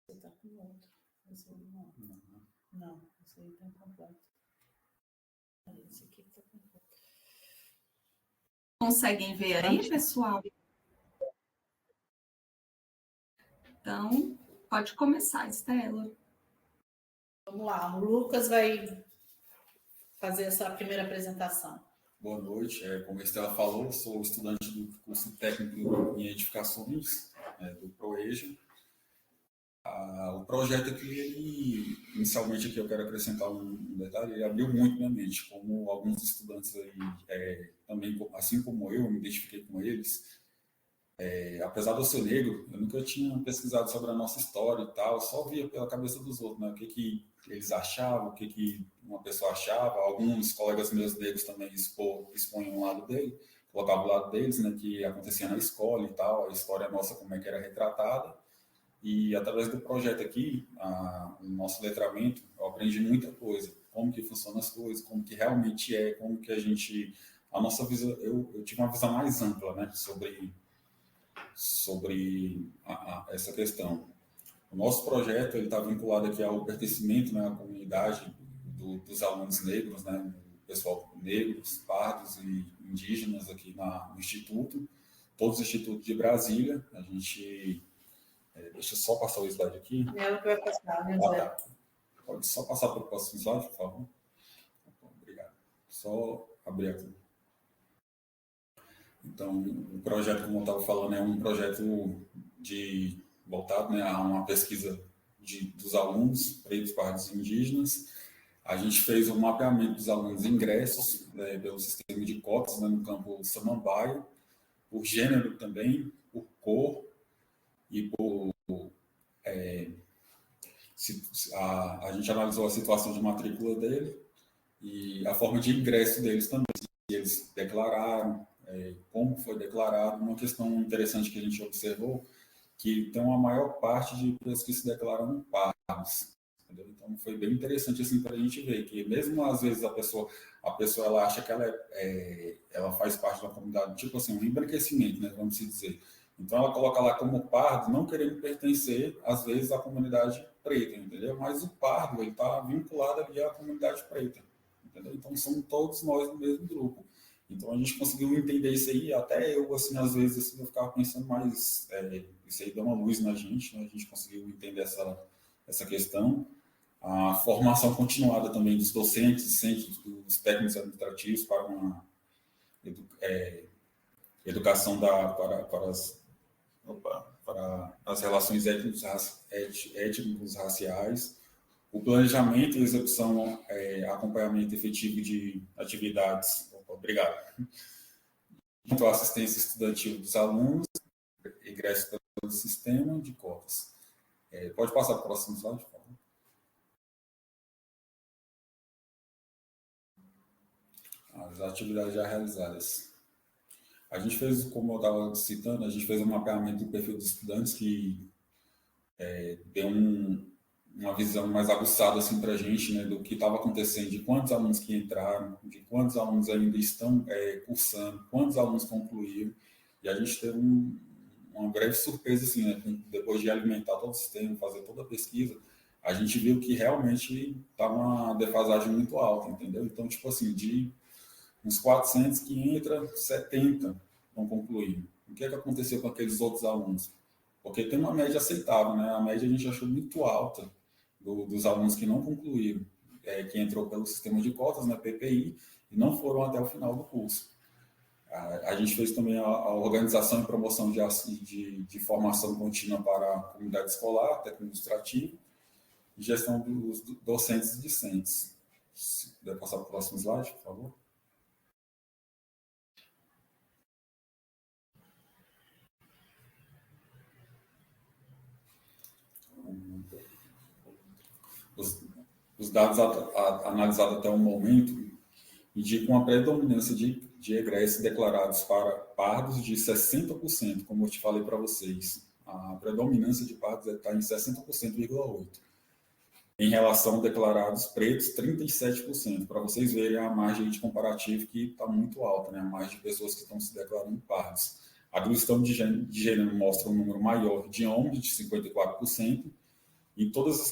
Você tá com outro. Esse aí não. Não, esse aí tá incompleto. Esse aqui tá completo. Conseguem ver aí, pessoal? Então, pode começar, Estela. Vamos lá, o Lucas vai fazer essa primeira apresentação. Boa noite. Como a Estela falou, sou estudante do curso técnico em edificações do ProEja. O projeto aqui, inicialmente aqui eu quero acrescentar um detalhe, ele abriu muito minha mente, como alguns estudantes aí, também, assim como eu me identifiquei com eles. Apesar de eu ser negro, eu nunca tinha pesquisado sobre a nossa história e tal, só via pela cabeça dos outros, né? O que eles achavam, o que uma pessoa achava. Alguns colegas meus negros também expunham o lado dele, colocavam o lado deles, né? Que acontecia na escola e tal, a história nossa, como é que era retratada. E através do projeto aqui, o nosso letramento, eu aprendi muita coisa, como que funcionam as coisas, como que realmente como que a gente... A nossa visão, eu tive uma visão mais ampla, né? Sobre essa questão. O nosso projeto está vinculado aqui ao pertencimento, né, à comunidade dos alunos negros, né, pessoal negros, pardos e indígenas aqui no Instituto, todos os institutos de Brasília. A gente... deixa eu só passar o slide aqui. Ela que vai passar, né, Zé? Tá. Pode só passar para o próximo slide, por favor? Obrigado. Só abrir aqui. Então, o projeto, como eu estava falando, é um projeto voltado, né, a uma pesquisa dos alunos pretos, pardos e indígenas. A gente fez um mapeamento dos alunos ingressos pelo sistema de cotas, né, no campo Samambaia, por gênero também, por cor e por... a gente analisou a situação de matrícula dele e a forma de ingresso deles também, se eles declararam, como foi declarado. Uma questão interessante que a gente observou, que tem uma maior parte de pessoas que se declaram pardos, entendeu? Então foi bem interessante assim para a gente ver que mesmo às vezes a pessoa ela acha que ela faz parte da comunidade, tipo assim, um embranquecimento, né, vamos dizer. Então ela coloca lá como pardo, não querendo pertencer às vezes à comunidade preta, entendeu? Mas o pardo, ele está vinculado ali à comunidade preta, entendeu? Então somos todos nós do mesmo grupo. Então a gente conseguiu entender isso aí, até eu, assim, às vezes, assim, eu ficava pensando mais, isso aí deu uma luz na gente, né? A gente conseguiu entender essa questão. A formação continuada também dos docentes, dos técnicos administrativos para uma educação para as relações étnico-raciais, o planejamento e execução, acompanhamento efetivo de atividades. Obrigado. Então, a assistência estudantil dos alunos, ingresso pelo sistema de cotas. Pode passar para o próximo slide, por favor. As atividades já realizadas. A gente fez, como eu estava citando, a gente fez um mapeamento do perfil dos estudantes que deu uma visão mais aguçada assim, para a gente, né, do que estava acontecendo, de quantos alunos que entraram, de quantos alunos ainda estão cursando, quantos alunos concluíram. E a gente teve uma breve surpresa, assim, né, depois de alimentar todo o sistema, fazer toda a pesquisa, a gente viu que realmente está uma defasagem muito alta, entendeu? Então, tipo assim, de uns 400 que entra, 70 vão concluir. O que aconteceu com aqueles outros alunos? Porque tem uma média aceitável, né? A média a gente achou muito alta dos alunos que não concluíram, que entrou pelo sistema de cotas, né, PPI, e não foram até o final do curso. A gente fez também a organização e promoção de formação contínua para a comunidade escolar, técnico administrativo, e gestão dos docentes e discentes. Se puder passar para o próximo slide, por favor. os dados analisados até o momento indicam uma predominância de egressos declarados para pardos de 60%, como eu te falei para vocês. A predominância de pardos está em 60,8%. Em relação a declarados pretos, 37%. Para vocês verem a margem de comparativo que está muito alta, né? A margem de pessoas que estão se declarando pardos. A do estudo de gênero mostra um número maior de homens, de 54%, em todas as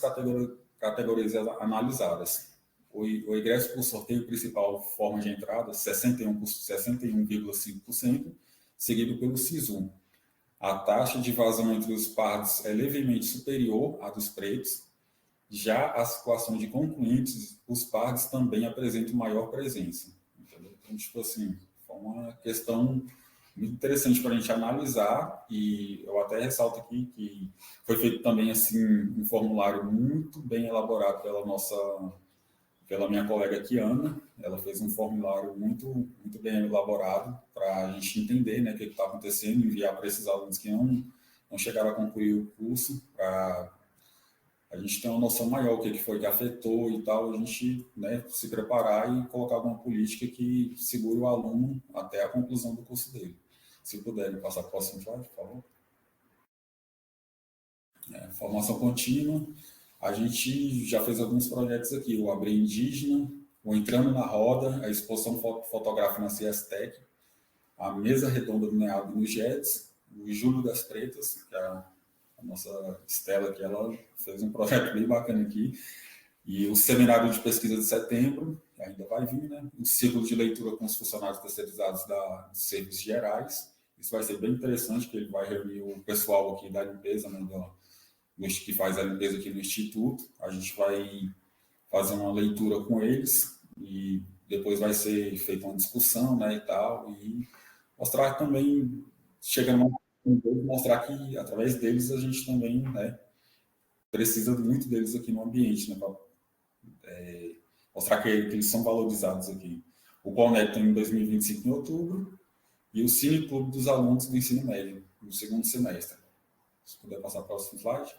categorias analisadas. O egresso por sorteio principal, forma de entrada, 61,5%, seguido pelo SISU. A taxa de evasão entre os pardos é levemente superior à dos pretos. Já a situação de concluintes, os pardos também apresentam maior presença. Entendeu? Então, tipo assim, foi uma questão muito interessante para a gente analisar, e eu até ressalto aqui que foi feito também assim um formulário muito bem elaborado pela minha colega Kiana. Ela fez um formulário muito bem elaborado para a gente entender, né, o que está acontecendo, enviar para esses alunos que não chegaram a concluir o curso, para a gente ter uma noção maior do que foi que afetou e tal, a gente, né, se preparar e colocar uma política que segure o aluno até a conclusão do curso dele. Se puderem passar para o próximo slide, por favor. Formação contínua. A gente já fez alguns projetos aqui, o Abre Indígena, o Entrando na Roda, a exposição fotográfica na CIESTEC, a mesa redonda do NEAB no JETS, o Júlio das Pretas, que é a nossa Estela, que ela fez um projeto bem bacana aqui, e o Seminário de Pesquisa de Setembro, que ainda vai vir, né? O ciclo de leitura com os funcionários terceirizados dos serviços gerais. Isso vai ser bem interessante, que ele vai reunir o pessoal aqui da limpeza, né, que faz a limpeza aqui no Instituto. A gente vai fazer uma leitura com eles e depois vai ser feita uma discussão, né, e tal, e mostrar também, chegando mostrar que através deles a gente também, né, precisa muito deles aqui no ambiente, né, para mostrar que eles são valorizados aqui. O Conecta em 2025 em outubro e o Cine Clube dos alunos do ensino médio no segundo semestre. Se puder passar para o próximo slide.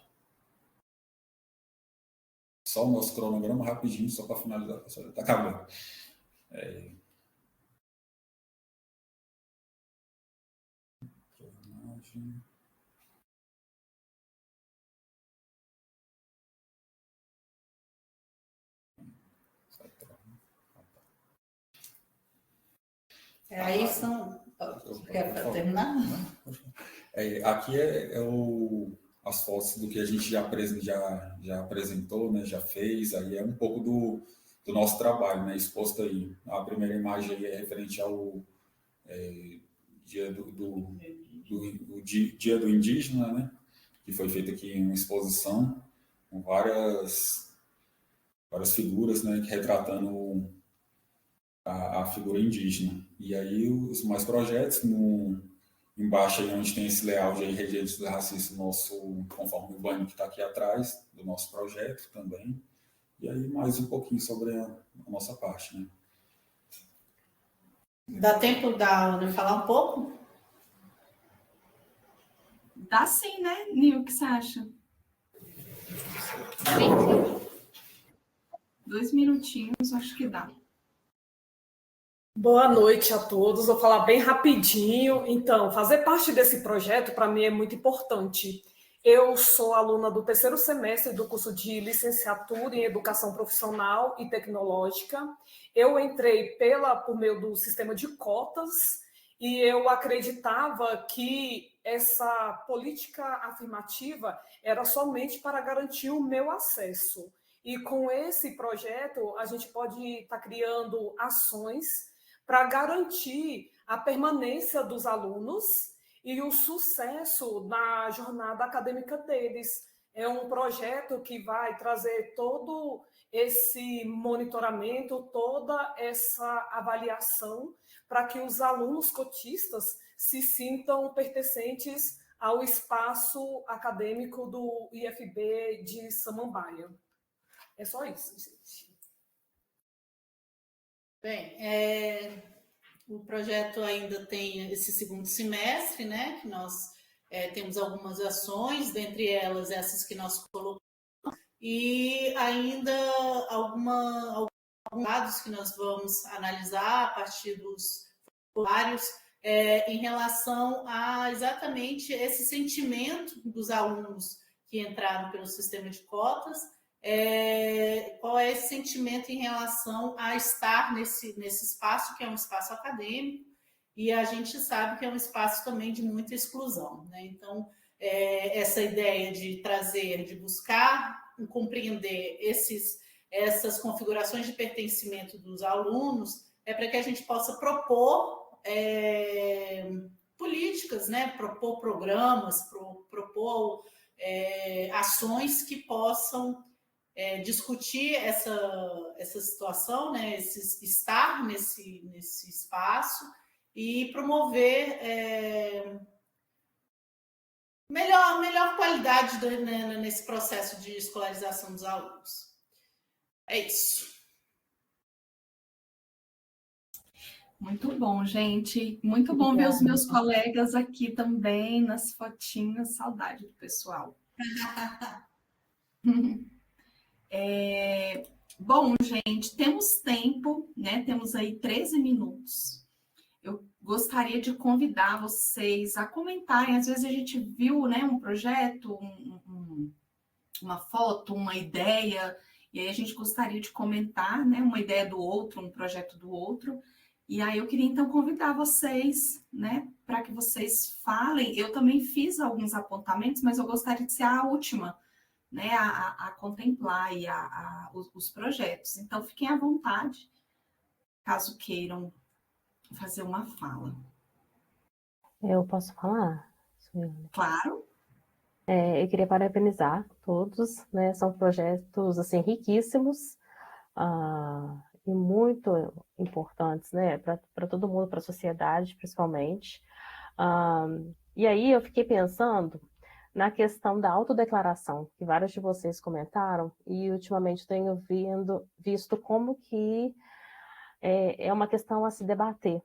Só o nosso cronograma rapidinho, só para finalizar, pessoal. Está acabando. Aí são... Quer terminar? Aqui as fotos do que a gente já apresentou, né, já fez, aí é um pouco do nosso trabalho, né, exposto aí. A primeira imagem aí é referente ao dia do indígena, né, que foi feita aqui em uma exposição com várias figuras, né, retratando a figura indígena. E aí os mais projetos, embaixo aí onde tem esse layout aí, Registro do Racismo, nosso conforme urbano que está aqui atrás do nosso projeto também. E aí mais um pouquinho sobre a nossa parte, né? Dá tempo de falar um pouco? Dá sim, né, Nil? O que você acha? 2 minutinhos, acho que dá. Boa noite a todos. Vou falar bem rapidinho. Então, fazer parte desse projeto para mim é muito importante. Eu sou aluna do 3º semestre do curso de licenciatura em Educação Profissional e Tecnológica. Eu entrei por meio do sistema de cotas e eu acreditava que essa política afirmativa era somente para garantir o meu acesso. E com esse projeto, a gente pode estar criando ações para garantir a permanência dos alunos e o sucesso na jornada acadêmica deles. É um projeto que vai trazer todo esse monitoramento, toda essa avaliação, para que os alunos cotistas se sintam pertencentes ao espaço acadêmico do IFB de Samambaia. É só isso, gente. Bem, o projeto ainda tem esse segundo semestre, né? Que nós temos algumas ações, dentre elas essas que nós colocamos, e ainda alguns dados que nós vamos analisar a partir dos formulários em relação a exatamente esse sentimento dos alunos que entraram pelo sistema de cotas, qual é esse sentimento em relação a estar nesse espaço, que é um espaço acadêmico, e a gente sabe que é um espaço também de muita exclusão, né? Então, essa ideia de trazer, de buscar compreender essas configurações de pertencimento dos alunos para que a gente possa propor políticas, né? Propor programas, propor ações que possam discutir essa situação, né? Estar nesse espaço e promover melhor qualidade nesse processo de escolarização dos alunos. É isso. Muito bom, gente. Muito bom ver os meus colegas aqui também nas fotinhas. Saudade do pessoal. Bom, gente, temos tempo, né? Temos aí 13 minutos. Eu gostaria de convidar vocês a comentarem. Às vezes a gente viu, né, um projeto, uma foto, uma ideia, e aí a gente gostaria de comentar, né, uma ideia do outro, um projeto do outro. E aí eu queria, então, convidar vocês, né, para que vocês falem. Eu também fiz alguns apontamentos, mas eu gostaria de ser a última, né, a contemplar aí os projetos. Então, fiquem à vontade, caso queiram fazer uma fala. Eu posso falar? Claro. Eu queria parabenizar todos, né? São projetos assim riquíssimos e muito importantes, né? Para todo mundo, para a sociedade, principalmente. E aí eu fiquei pensando na questão da autodeclaração, que vários de vocês comentaram, e ultimamente tenho visto como que é uma questão a se debater.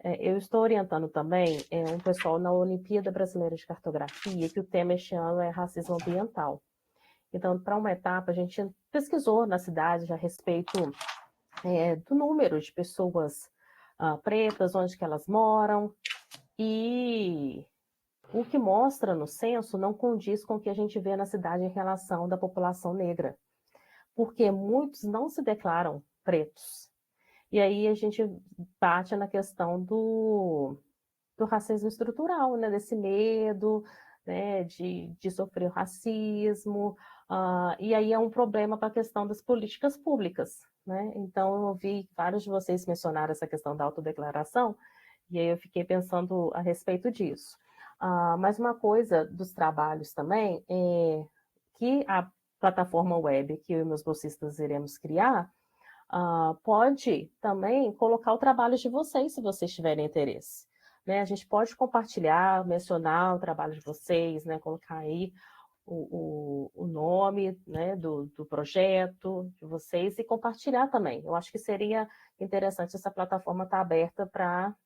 Eu estou orientando também um pessoal na Olimpíada Brasileira de Cartografia, que o tema este ano é racismo ambiental. Então, para uma etapa, a gente pesquisou na cidade a respeito do número de pessoas pretas, onde que elas moram, e o que mostra no censo não condiz com o que a gente vê na cidade em relação da população negra, porque muitos não se declaram pretos. E aí a gente bate na questão do racismo estrutural, né? Desse medo, né? de sofrer racismo, e aí é um problema para a questão das políticas públicas, né? Então eu ouvi vários de vocês mencionar essa questão da autodeclaração, e aí eu fiquei pensando a respeito disso. Mas uma coisa dos trabalhos também é que a plataforma web que eu e meus bolsistas iremos criar pode também colocar o trabalho de vocês, se vocês tiverem interesse. Né? A gente pode compartilhar, mencionar o trabalho de vocês, né? Colocar aí o nome, né? do projeto de vocês e compartilhar também. Eu acho que seria interessante essa plataforma estar aberta para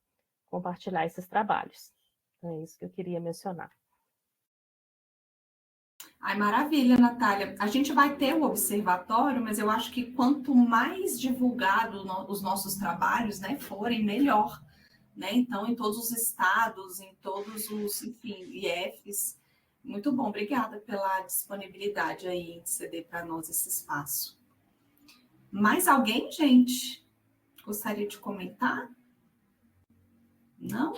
compartilhar esses trabalhos. É isso que eu queria mencionar. Ai, maravilha, Natália. A gente vai ter o observatório, mas eu acho que quanto mais divulgado os nossos trabalhos, né, forem, melhor. Né? Então, em todos os estados, em todos os, enfim, IFs. Muito bom, obrigada pela disponibilidade aí de ceder para nós esse espaço. Mais alguém, gente? Gostaria de comentar? Não?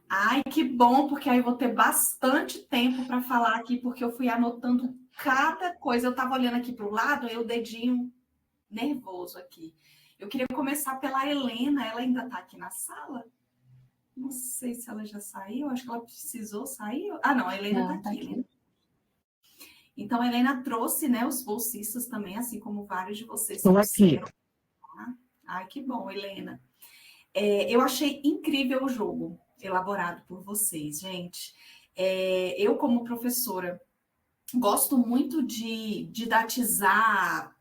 Ai, que bom, porque aí eu vou ter bastante tempo para falar aqui, porque eu fui anotando cada coisa. Eu estava olhando aqui para o lado, aí o dedinho nervoso aqui. Eu queria começar pela Helena. Ela ainda está aqui na sala? Não sei se ela já saiu. Acho que ela precisou sair. Não, a Helena está aqui. Helena. Então, a Helena trouxe, né, os bolsistas também, assim como vários de vocês. Estou aqui. Ai, que bom, Helena. Eu achei incrível o jogo elaborado por vocês, gente. Eu, como professora, gosto muito de didatizar,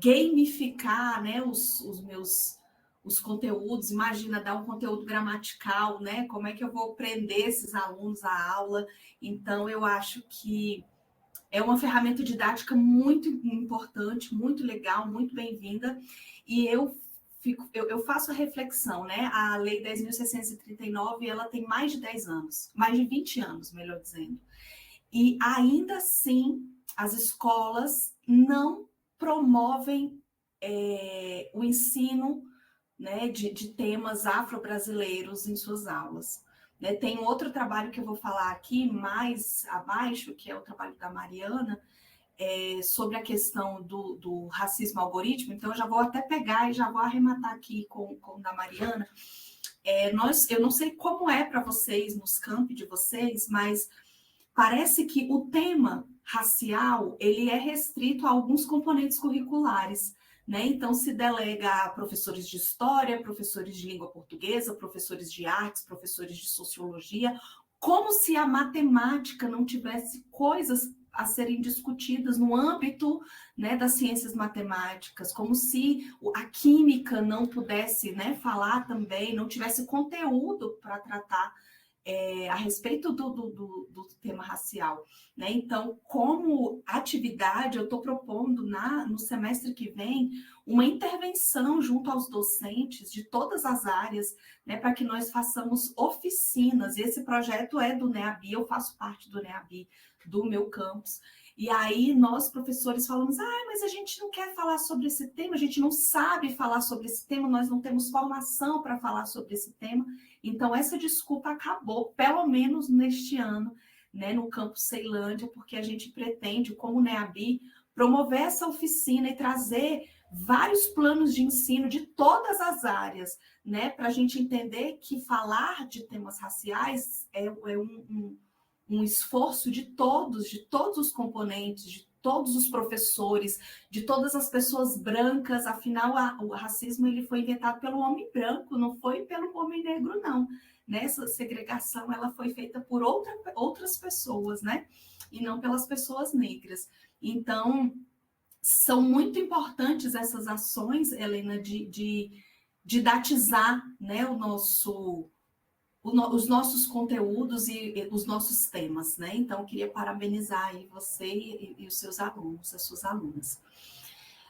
gamificar, né, os conteúdos. Imagina dar um conteúdo gramatical, né? Como é que eu vou prender esses alunos à aula? Então, eu acho que é uma ferramenta didática muito importante, muito legal, muito bem-vinda, e eu faço a reflexão, né? A Lei 10.639, ela tem mais de 10 anos, mais de 20 anos, melhor dizendo. E ainda assim, as escolas não promovem o ensino, né, de temas afro-brasileiros em suas aulas. Né? Tem outro trabalho que eu vou falar aqui, mais abaixo, que é o trabalho da Mariana, sobre a questão do racismo algoritmo. Então, eu já vou até pegar e já vou arrematar aqui com o da Mariana. Eu não sei como é para vocês, nos campi de vocês, mas parece que o tema racial ele é restrito a alguns componentes curriculares. Né? Então, se delega a professores de história, professores de língua portuguesa, professores de artes, professores de sociologia, como se a matemática não tivesse coisas a serem discutidas no âmbito, né, das ciências matemáticas, como se a química não pudesse, né, falar também, não tivesse conteúdo para tratar a respeito do tema racial. Né? Então, como atividade, eu estou propondo no semestre que vem uma intervenção junto aos docentes de todas as áreas, né, para que nós façamos oficinas. Esse projeto é do NEABI, eu faço parte do NEABI, do meu campus. E aí nós, professores, falamos, mas a gente não quer falar sobre esse tema, a gente não sabe falar sobre esse tema, nós não temos formação para falar sobre esse tema. Então, essa desculpa acabou, pelo menos neste ano, né, no campus Ceilândia, porque a gente pretende, como NEABI, promover essa oficina e trazer vários planos de ensino de todas as áreas, né, para a gente entender que falar de temas raciais é um esforço de todos os componentes, de todos os professores, de todas as pessoas brancas. Afinal, o racismo ele foi inventado pelo homem branco, não foi pelo homem negro, não. Essa segregação ela foi feita por outras pessoas, né? E não pelas pessoas negras. Então, são muito importantes essas ações, Helena, de didatizar, né, os nossos conteúdos e os nossos temas, né? Então, eu queria parabenizar aí você e os seus alunos, as suas alunas.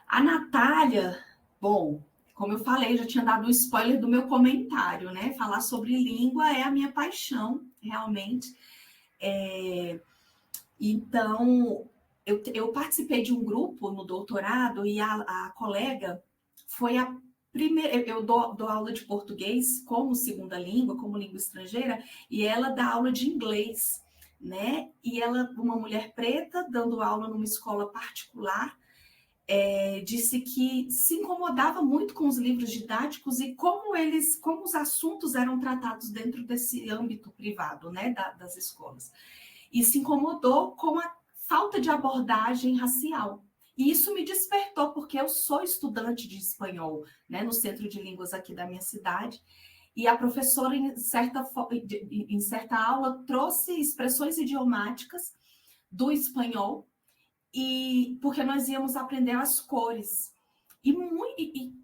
A Natália, bom, como eu falei, já tinha dado um spoiler do meu comentário, né? Falar sobre língua é a minha paixão, realmente. Então, eu participei de um grupo no doutorado e a colega foi a primeira. Eu dou aula de português como segunda língua, como língua estrangeira, e ela dá aula de inglês, né? E ela, uma mulher preta, dando aula numa escola particular, disse que se incomodava muito com os livros didáticos e como os assuntos eram tratados dentro desse âmbito privado, né, das escolas. E se incomodou com a falta de abordagem racial. E isso me despertou, porque eu sou estudante de espanhol, né, no Centro de Línguas aqui da minha cidade, e a professora, em certa aula, trouxe expressões idiomáticas do espanhol, e porque nós íamos aprender as cores. E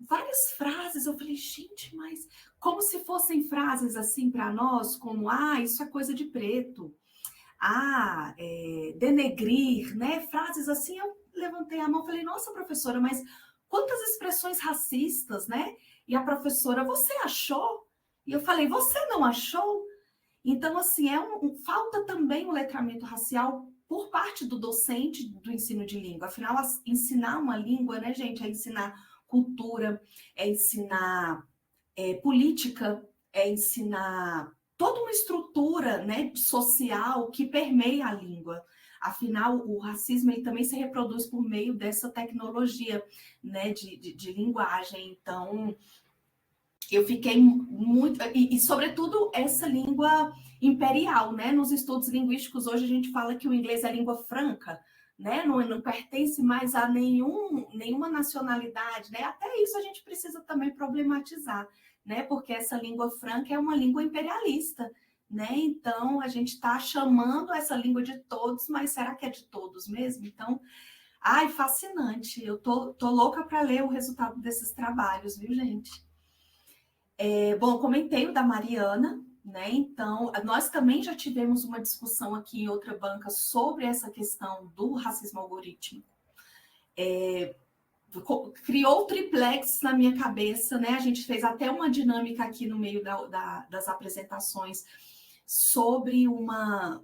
várias frases, eu falei, gente, mas como se fossem frases assim para nós, como, isso é coisa de preto, denegrir, né? Frases assim, eu levantei a mão e falei, nossa, professora, mas quantas expressões racistas, né? E a professora, você achou? E eu falei, você não achou? Então, assim, falta também o letramento racial por parte do docente do ensino de língua. Afinal, ensinar uma língua, né, gente, é ensinar cultura, é ensinar política, é ensinar toda uma estrutura, né, social que permeia a língua. Afinal, o racismo ele também se reproduz por meio dessa tecnologia, né, de linguagem. Então, eu fiquei muito... E, sobretudo, essa língua imperial, né? Nos estudos linguísticos, hoje a gente fala que o inglês é língua franca, né? Não pertence mais a nenhuma nacionalidade, né? Até isso a gente precisa também problematizar, né? Porque essa língua franca é uma língua imperialista, né? Então, a gente está chamando essa língua de todos, mas será que é de todos mesmo? Então, fascinante. Eu tô louca para ler o resultado desses trabalhos, viu, gente? Bom, comentei o da Mariana, né? Então, nós também já tivemos uma discussão aqui em outra banca sobre essa questão do racismo algorítmico. Criou o triplex na minha cabeça, né? A gente fez até uma dinâmica aqui no meio das apresentações sobre uma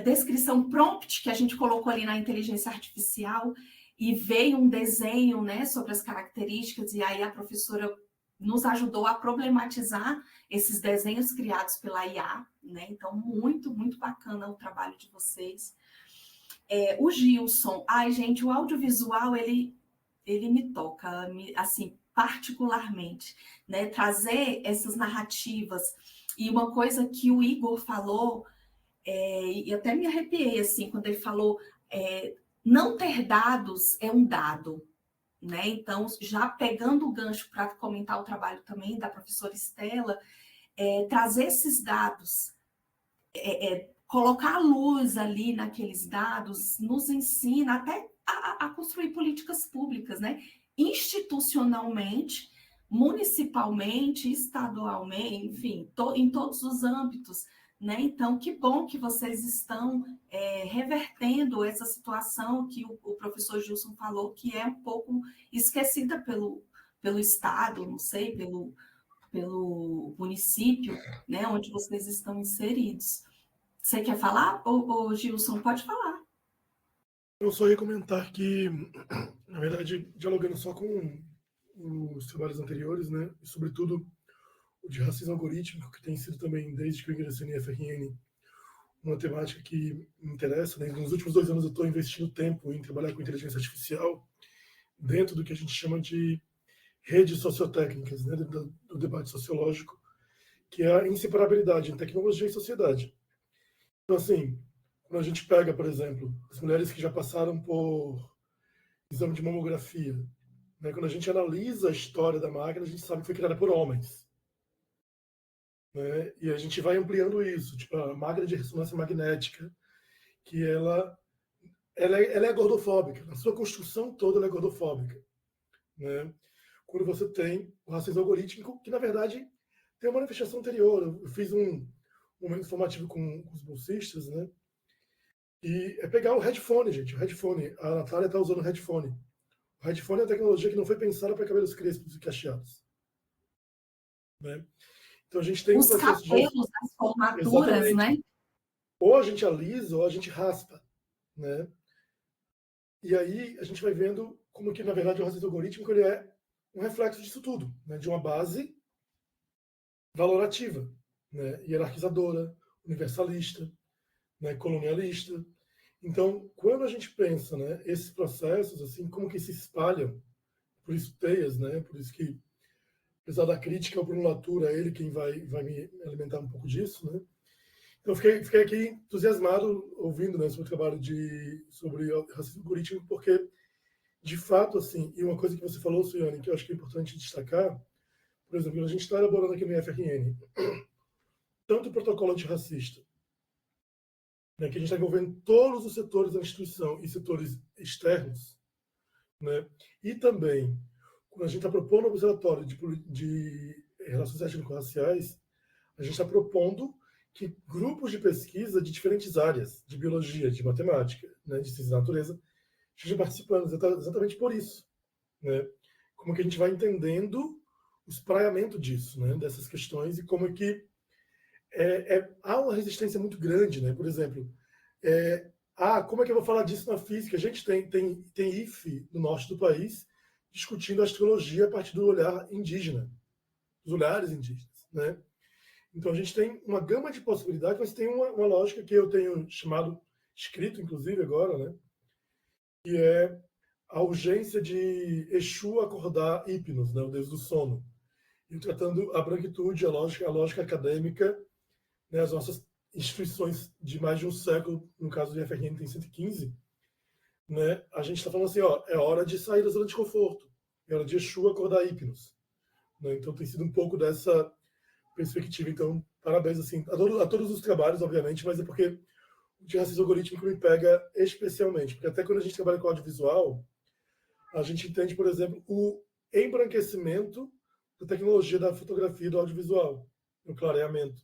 descrição prompt que a gente colocou ali na inteligência artificial e veio um desenho, né, sobre as características, e aí a professora nos ajudou a problematizar esses desenhos criados pela IA, né? Então, muito, muito bacana o trabalho de vocês. O Gilson, gente, o audiovisual, ele me toca, assim, particularmente, né? Trazer essas narrativas. E uma coisa que o Igor falou, e até me arrepiei, assim, quando ele falou, não ter dados é um dado, né? Então, já pegando o gancho para comentar o trabalho também da professora Estela, trazer esses dados, colocar a luz ali naqueles dados, nos ensina até a construir políticas públicas, né? Institucionalmente, municipalmente, estadualmente, enfim, em todos os âmbitos, né? Então, que bom que vocês estão revertendo essa situação que o professor Gilson falou, que é um pouco esquecida pelo Estado, não sei, pelo município, né, onde vocês estão inseridos. Você quer falar, ou Gilson? Pode falar. Eu só ia comentar que, na verdade, dialogando só com os trabalhos anteriores, né, e sobretudo o de racismo algorítmico, que tem sido também, desde que eu ingressei no IFRN, uma temática que me interessa, né? Nos últimos 2 anos eu estou investindo tempo em trabalhar com inteligência artificial dentro do que a gente chama de redes sociotécnicas, né, dentro do debate sociológico, que é a inseparabilidade entre tecnologia e sociedade. Então, assim, quando a gente pega, por exemplo, as mulheres que já passaram por exame de mamografia, né, quando a gente analisa a história da máquina, a gente sabe que foi criada por homens. Né? E a gente vai ampliando isso, tipo a máquina de ressonância magnética, que ela é gordofóbica, na sua construção toda ela é gordofóbica, né? Quando você tem o racismo algorítmico, que na verdade tem uma manifestação anterior. Eu fiz um momento formativo com os bolsistas, né? E é pegar o headphone, gente, o headphone. A Natália está usando o headphone. O headphone é uma tecnologia que não foi pensada para cabelos crespos e cacheados, né? Então a gente tem os cabelos das formaturas, exatamente, né? Ou a gente alisa ou a gente raspa, né? E aí a gente vai vendo como que, na verdade, o racismo algorítmico ele é um reflexo disso tudo, né? De uma base valorativa, né? Hierarquizadora, universalista, né? Colonialista. Então, quando a gente pensa, né, esses processos, assim, como que se espalham, por isso teias, né? Por isso que, apesar da crítica ao Bruno Latour, é ele quem vai me alimentar um pouco disso, né? Então, fiquei aqui entusiasmado ouvindo, né, sobre o trabalho sobre o racismo algorítmico, porque, de fato, assim, e uma coisa que você falou, Suiane, que eu acho que é importante destacar, por exemplo, a gente está elaborando aqui no IFRN tanto o protocolo antirracista, né, que a gente está envolvendo todos os setores da instituição e setores externos, né, e também, quando a gente está propondo um observatório de relações étnico-raciais, a gente está propondo que grupos de pesquisa de diferentes áreas, de biologia, de matemática, né, de ciência da natureza, estejam participando exatamente por isso, né? Como que a gente vai entendendo o espraiamento disso, né, dessas questões, e como que há uma resistência muito grande, né? Por exemplo, como é que eu vou falar disso na física? A gente tem IFE no norte do país discutindo a astrologia a partir do olhar indígena, dos olhares indígenas, né? Então a gente tem uma gama de possibilidades, mas tem uma lógica que eu tenho escrito inclusive agora, né? Que é a urgência de Exu acordar Hipnos, né? O deus do sono. E tratando a branquitude, a lógica acadêmica, né? As nossas instituições de mais de um século, no caso do IFRN tem 115, né? A gente está falando assim, é hora de sair da zona de conforto, é hora de Exu acordar Hipnos, né? Então tem sido um pouco dessa perspectiva. Então, parabéns assim, a todos os trabalhos, obviamente, mas é porque o de racismo algorítmico me pega especialmente, porque até quando a gente trabalha com audiovisual, a gente entende, por exemplo, o embranquecimento da tecnologia da fotografia e do audiovisual, no clareamento.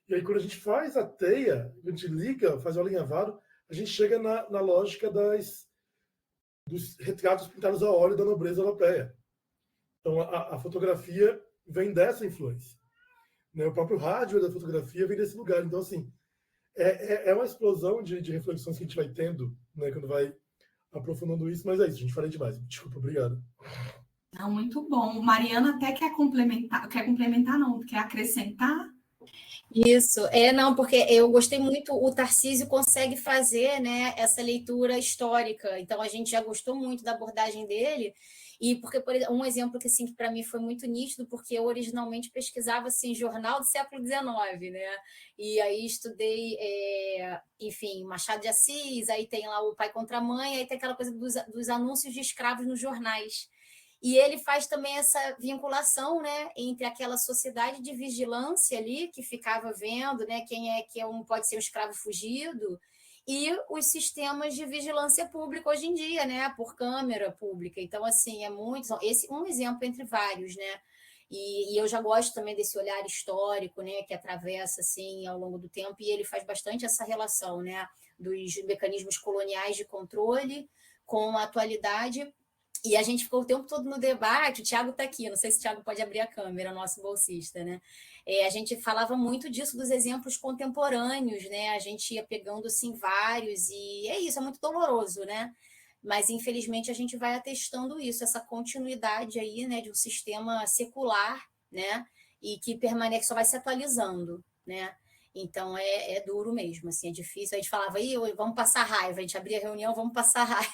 E aí, quando a gente faz a teia, a gente liga, faz o alinhavado, a gente chega na lógica dos retratos pintados a óleo da nobreza europeia. Então, a fotografia vem dessa influência. Né? O próprio rádio da fotografia vem desse lugar. Então, assim, é uma explosão de reflexões que a gente vai tendo, né, quando vai aprofundando isso, mas é isso, a gente falei demais. Desculpa, obrigado. Não, muito bom. Mariana até quer complementar não, quer acrescentar? Isso, não, porque eu gostei muito, o Tarcísio consegue fazer, né, essa leitura histórica, então a gente já gostou muito da abordagem dele, e porque, por exemplo, um exemplo que, assim, que para mim foi muito nítido, porque eu originalmente pesquisava, assim, jornal do século XIX, né, e aí estudei, enfim, Machado de Assis, aí tem lá o Pai contra a Mãe, aí tem aquela coisa dos anúncios de escravos nos jornais. E ele faz também essa vinculação, né, entre aquela sociedade de vigilância ali, que ficava vendo, né, quem é que pode ser um escravo fugido, e os sistemas de vigilância pública hoje em dia, né, por câmera pública. Então, assim, esse um exemplo entre vários, né? E eu já gosto também desse olhar histórico, né, que atravessa, assim, ao longo do tempo, e ele faz bastante essa relação, né, dos mecanismos coloniais de controle com a atualidade. E a gente ficou o tempo todo no debate, o Thiago está aqui, não sei se o Thiago pode abrir a câmera, nosso bolsista, né? A gente falava muito disso, dos exemplos contemporâneos, né? A gente ia pegando, assim, vários, e é isso, é muito doloroso, né? Mas, infelizmente, a gente vai atestando isso, essa continuidade aí, né, de um sistema secular, né? E que permanece, só vai se atualizando, né? Então, é duro mesmo, assim, é difícil. A gente falava, vamos passar raiva, a gente abria a reunião, vamos passar raiva.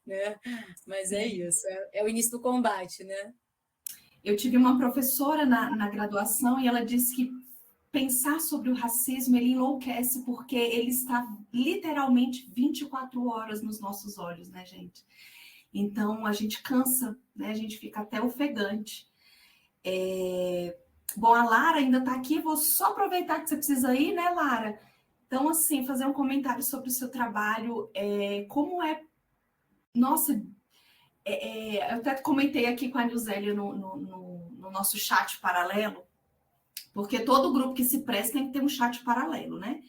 Né? Mas é isso, é o início do combate, né? Eu tive uma professora na graduação e ela disse que pensar sobre o racismo, ele enlouquece porque ele está literalmente 24 horas nos nossos olhos, né, gente? Então, a gente cansa, né? A gente fica até ofegante. Bom, a Lara ainda está aqui, vou só aproveitar que você precisa ir, né, Lara? Então, assim, fazer um comentário sobre o seu trabalho, como é... Nossa, eu até comentei aqui com a Nilzélia no nosso chat paralelo, porque todo grupo que se presta tem que ter um chat paralelo, né?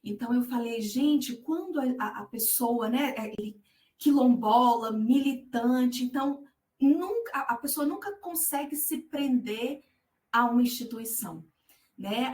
Então, eu falei, gente, quando a pessoa, né, quilombola, militante, então, a pessoa nunca consegue se prender a uma instituição, né?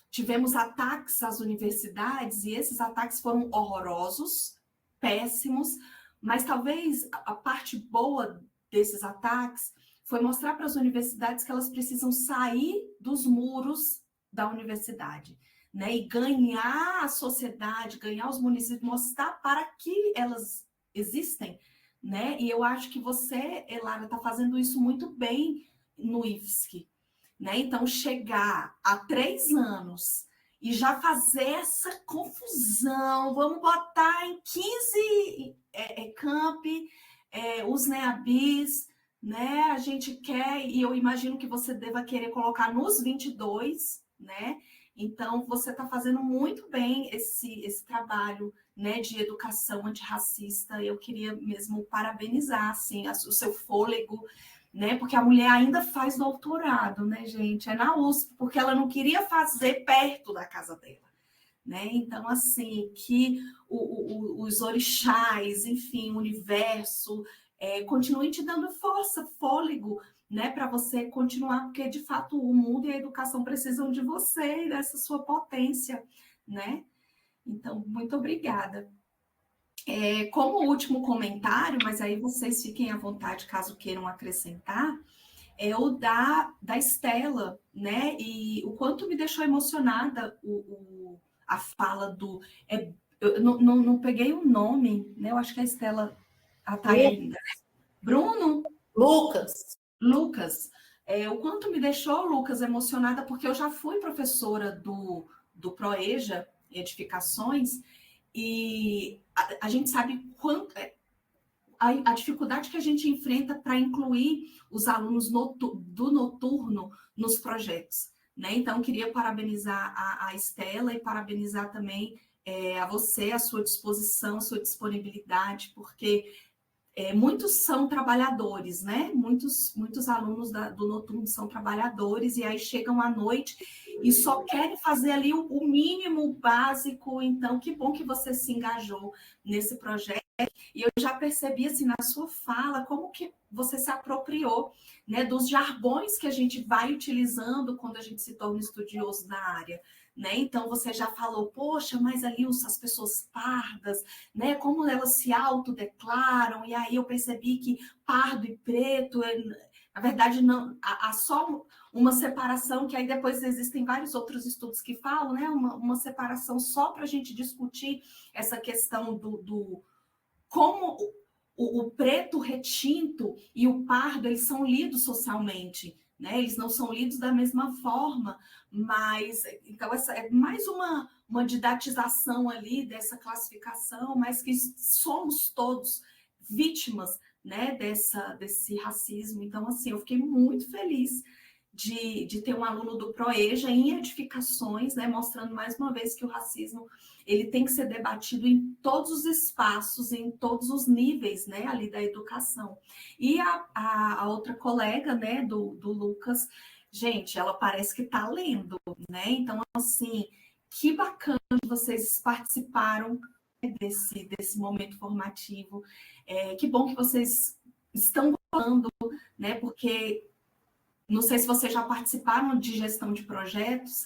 Tivemos ataques às universidades e esses ataques foram horrorosos, péssimos, mas talvez a parte boa desses ataques foi mostrar para as universidades que elas precisam sair dos muros da universidade, né? E ganhar a sociedade, ganhar os municípios, mostrar para que elas existem, né? E eu acho que você, Elara, está fazendo isso muito bem no IFSC, né? Então, chegar a 3 anos e já fazer essa confusão, vamos botar em 15 campi, os NEABIs, né? A gente quer, e eu imagino que você deva querer colocar nos 22, né? Então, você está fazendo muito bem esse trabalho, né, de educação antirracista. Eu queria mesmo parabenizar, assim, o seu fôlego, né? Porque a mulher ainda faz doutorado, né, gente? É na USP, porque ela não queria fazer perto da casa dela, né? Então, assim, que os orixás, enfim, o universo, continuem te dando força, fôlego, né, para você continuar, porque, de fato, o mundo e a educação precisam de você e dessa sua potência, né? Então, muito obrigada. Como último comentário, mas aí vocês fiquem à vontade caso queiram acrescentar, é o da Estela, né? E o quanto me deixou emocionada a fala do... eu não peguei o nome, né? Eu acho que a Estela tá ainda. Bruno? Lucas. O quanto me deixou, Lucas, emocionada, porque eu já fui professora do ProEja, Edificações, e a gente sabe quanto a dificuldade que a gente enfrenta para incluir os alunos do noturno nos projetos, né? Então, queria parabenizar a Estela e parabenizar também a você, a sua disposição, a sua disponibilidade, porque muitos são trabalhadores, né? Muitos alunos do noturno são trabalhadores e aí chegam à noite e só querem fazer ali o mínimo básico. Então, que bom que você se engajou nesse projeto. E eu já percebi, assim, na sua fala, como que você se apropriou, né, dos jargões que a gente vai utilizando quando a gente se torna estudioso da área, né? Então, você já falou, poxa, mas ali as pessoas pardas, né, como elas se autodeclaram, e aí eu percebi que pardo e preto, na verdade, não, há só uma separação, que aí depois existem vários outros estudos que falam, né, uma separação só para a gente discutir essa questão do como o preto retinto e o pardo, eles são lidos socialmente, né? Eles não são lidos da mesma forma, mas então essa é mais uma didatização ali dessa classificação, mas que somos todos vítimas, né, desse racismo. Então, assim, eu fiquei muito feliz de ter um aluno do ProEja em edificações, né, mostrando mais uma vez que o racismo ele tem que ser debatido em todos os espaços, em todos os níveis, né, ali da educação. E a outra colega, né, do Lucas, gente, ela parece que está lendo, né? Então, assim, que bacana que vocês participaram desse momento formativo. Que bom que vocês estão gostando, né? Porque não sei se vocês já participaram de gestão de projetos,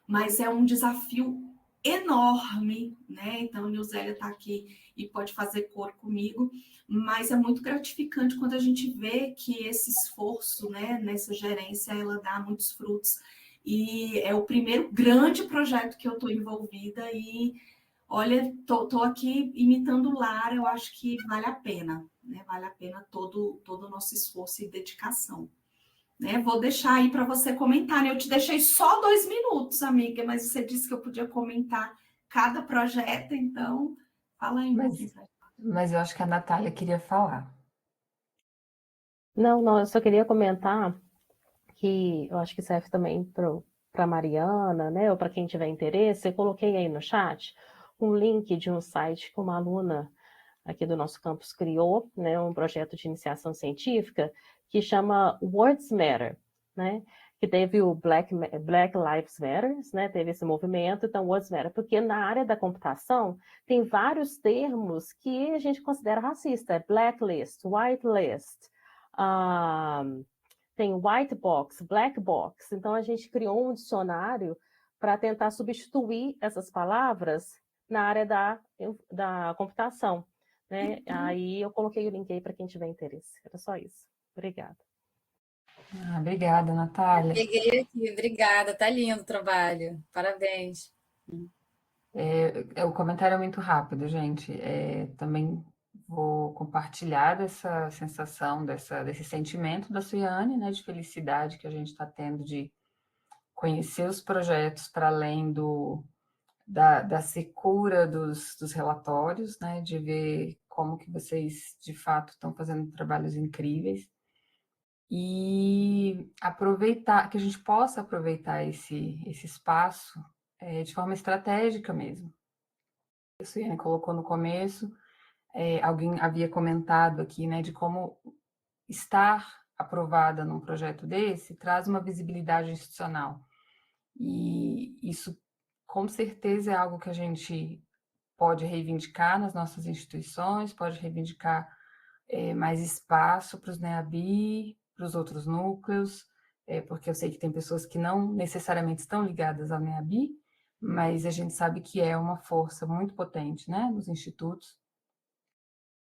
mas é um desafio enorme, né? Então, a Nilzélia está aqui e pode fazer cor comigo, mas é muito gratificante quando a gente vê que esse esforço, né, nessa gerência, ela dá muitos frutos. E é o primeiro grande projeto que eu estou envolvida e, olha, estou aqui imitando Lara, eu acho que vale a pena, né? Vale a pena todo o nosso esforço e dedicação. Né? Vou deixar aí para você comentar, né? Eu te deixei só 2 minutos, amiga, mas você disse que eu podia comentar cada projeto, então fala aí. Mas eu acho que a Natália queria falar. Não, eu só queria comentar que eu acho que serve também para a Mariana, né, ou para quem tiver interesse. Eu coloquei aí no chat um link de um site que uma aluna aqui do nosso campus criou, né, um projeto de iniciação científica que chama Words Matter, né, que teve o Black Lives Matter, né, teve esse movimento, então Words Matter, porque na área da computação tem vários termos que a gente considera racista, blacklist, whitelist, tem white box, black box, então a gente criou um dicionário para tentar substituir essas palavras na área da computação. Né? Aí eu coloquei o link aí para quem tiver interesse. Era só isso. Obrigada. Obrigada, Natália. Peguei aqui, obrigada. Tá lindo o trabalho. Parabéns. O comentário é muito rápido, gente. Também vou compartilhar dessa sensação, desse sentimento da Suiane, né, de felicidade que a gente está tendo de conhecer os projetos para além da secura dos relatórios, né, de ver como que vocês, de fato, estão fazendo trabalhos incríveis e aproveitar, que a gente possa aproveitar esse espaço de forma estratégica mesmo. A Suiane colocou no começo, alguém havia comentado aqui, né, de como estar aprovada num projeto desse traz uma visibilidade institucional. E isso, com certeza, é algo que a gente pode reivindicar nas nossas instituições, pode reivindicar mais espaço para os NEABI, para os outros núcleos, porque eu sei que tem pessoas que não necessariamente estão ligadas ao NEABI, mas a gente sabe que é uma força muito potente, né, nos institutos,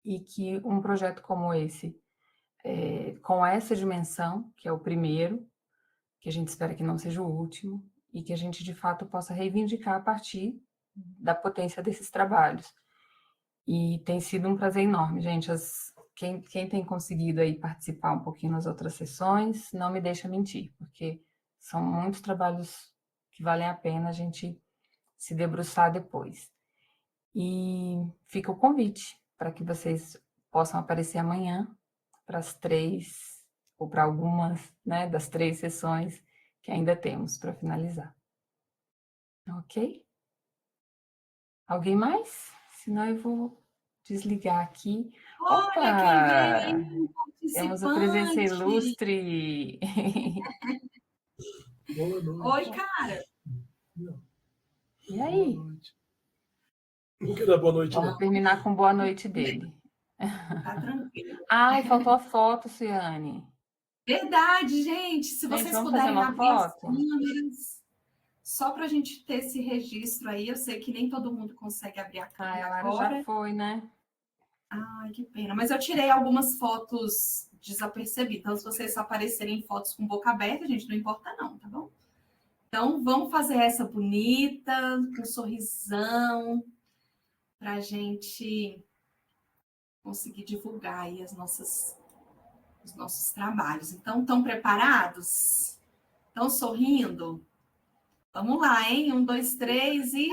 e que um projeto como esse, com essa dimensão, que é o primeiro, que a gente espera que não seja o último, e que a gente, de fato, possa reivindicar a partir da potência desses trabalhos. E tem sido um prazer enorme, gente. Quem tem conseguido aí participar um pouquinho nas outras sessões, não me deixa mentir, porque são muitos trabalhos que valem a pena a gente se debruçar depois. E fica o convite para que vocês possam aparecer amanhã para as 3, ou para algumas, né, das 3 sessões que ainda temos para finalizar. Ok? Alguém mais? Senão eu vou desligar aqui. Olha quem veio aí, Opa! Temos a presença participante. ilustre. Boa noite. Oi, cara. E aí? Boa noite. Não quer dar boa noite, Vamos não. terminar com boa noite dele. Tá tranquilo. Ai, faltou a foto, Ciane. Verdade, gente. Se Gente, vocês vamos fazer puderem uma abrir as foto? câmeras, só para a gente ter esse registro aí. Eu sei que nem todo mundo consegue abrir a Ai, câmera a Lara agora. já foi, né? Ai, que pena. Mas eu tirei algumas fotos desapercebidas. Então, se vocês aparecerem fotos com boca aberta, gente, não importa não, tá bom? Então, vamos fazer essa bonita, com um sorrisão, para a gente conseguir divulgar aí os nossos trabalhos. Então, estão preparados? Estão sorrindo? Vamos lá, hein? 1, 2, 3 e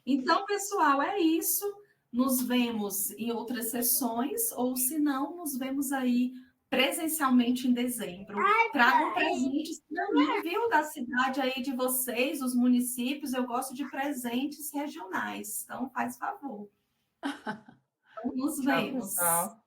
Então, pessoal, é isso. Nos vemos em outras sessões, ou se não, nos vemos aí presencialmente em dezembro. Tragam presentes para mim, viu? Da cidade aí de vocês, os municípios. Eu gosto de presentes regionais. Então, faz favor. Então, nos vemos. Tchau, pessoal.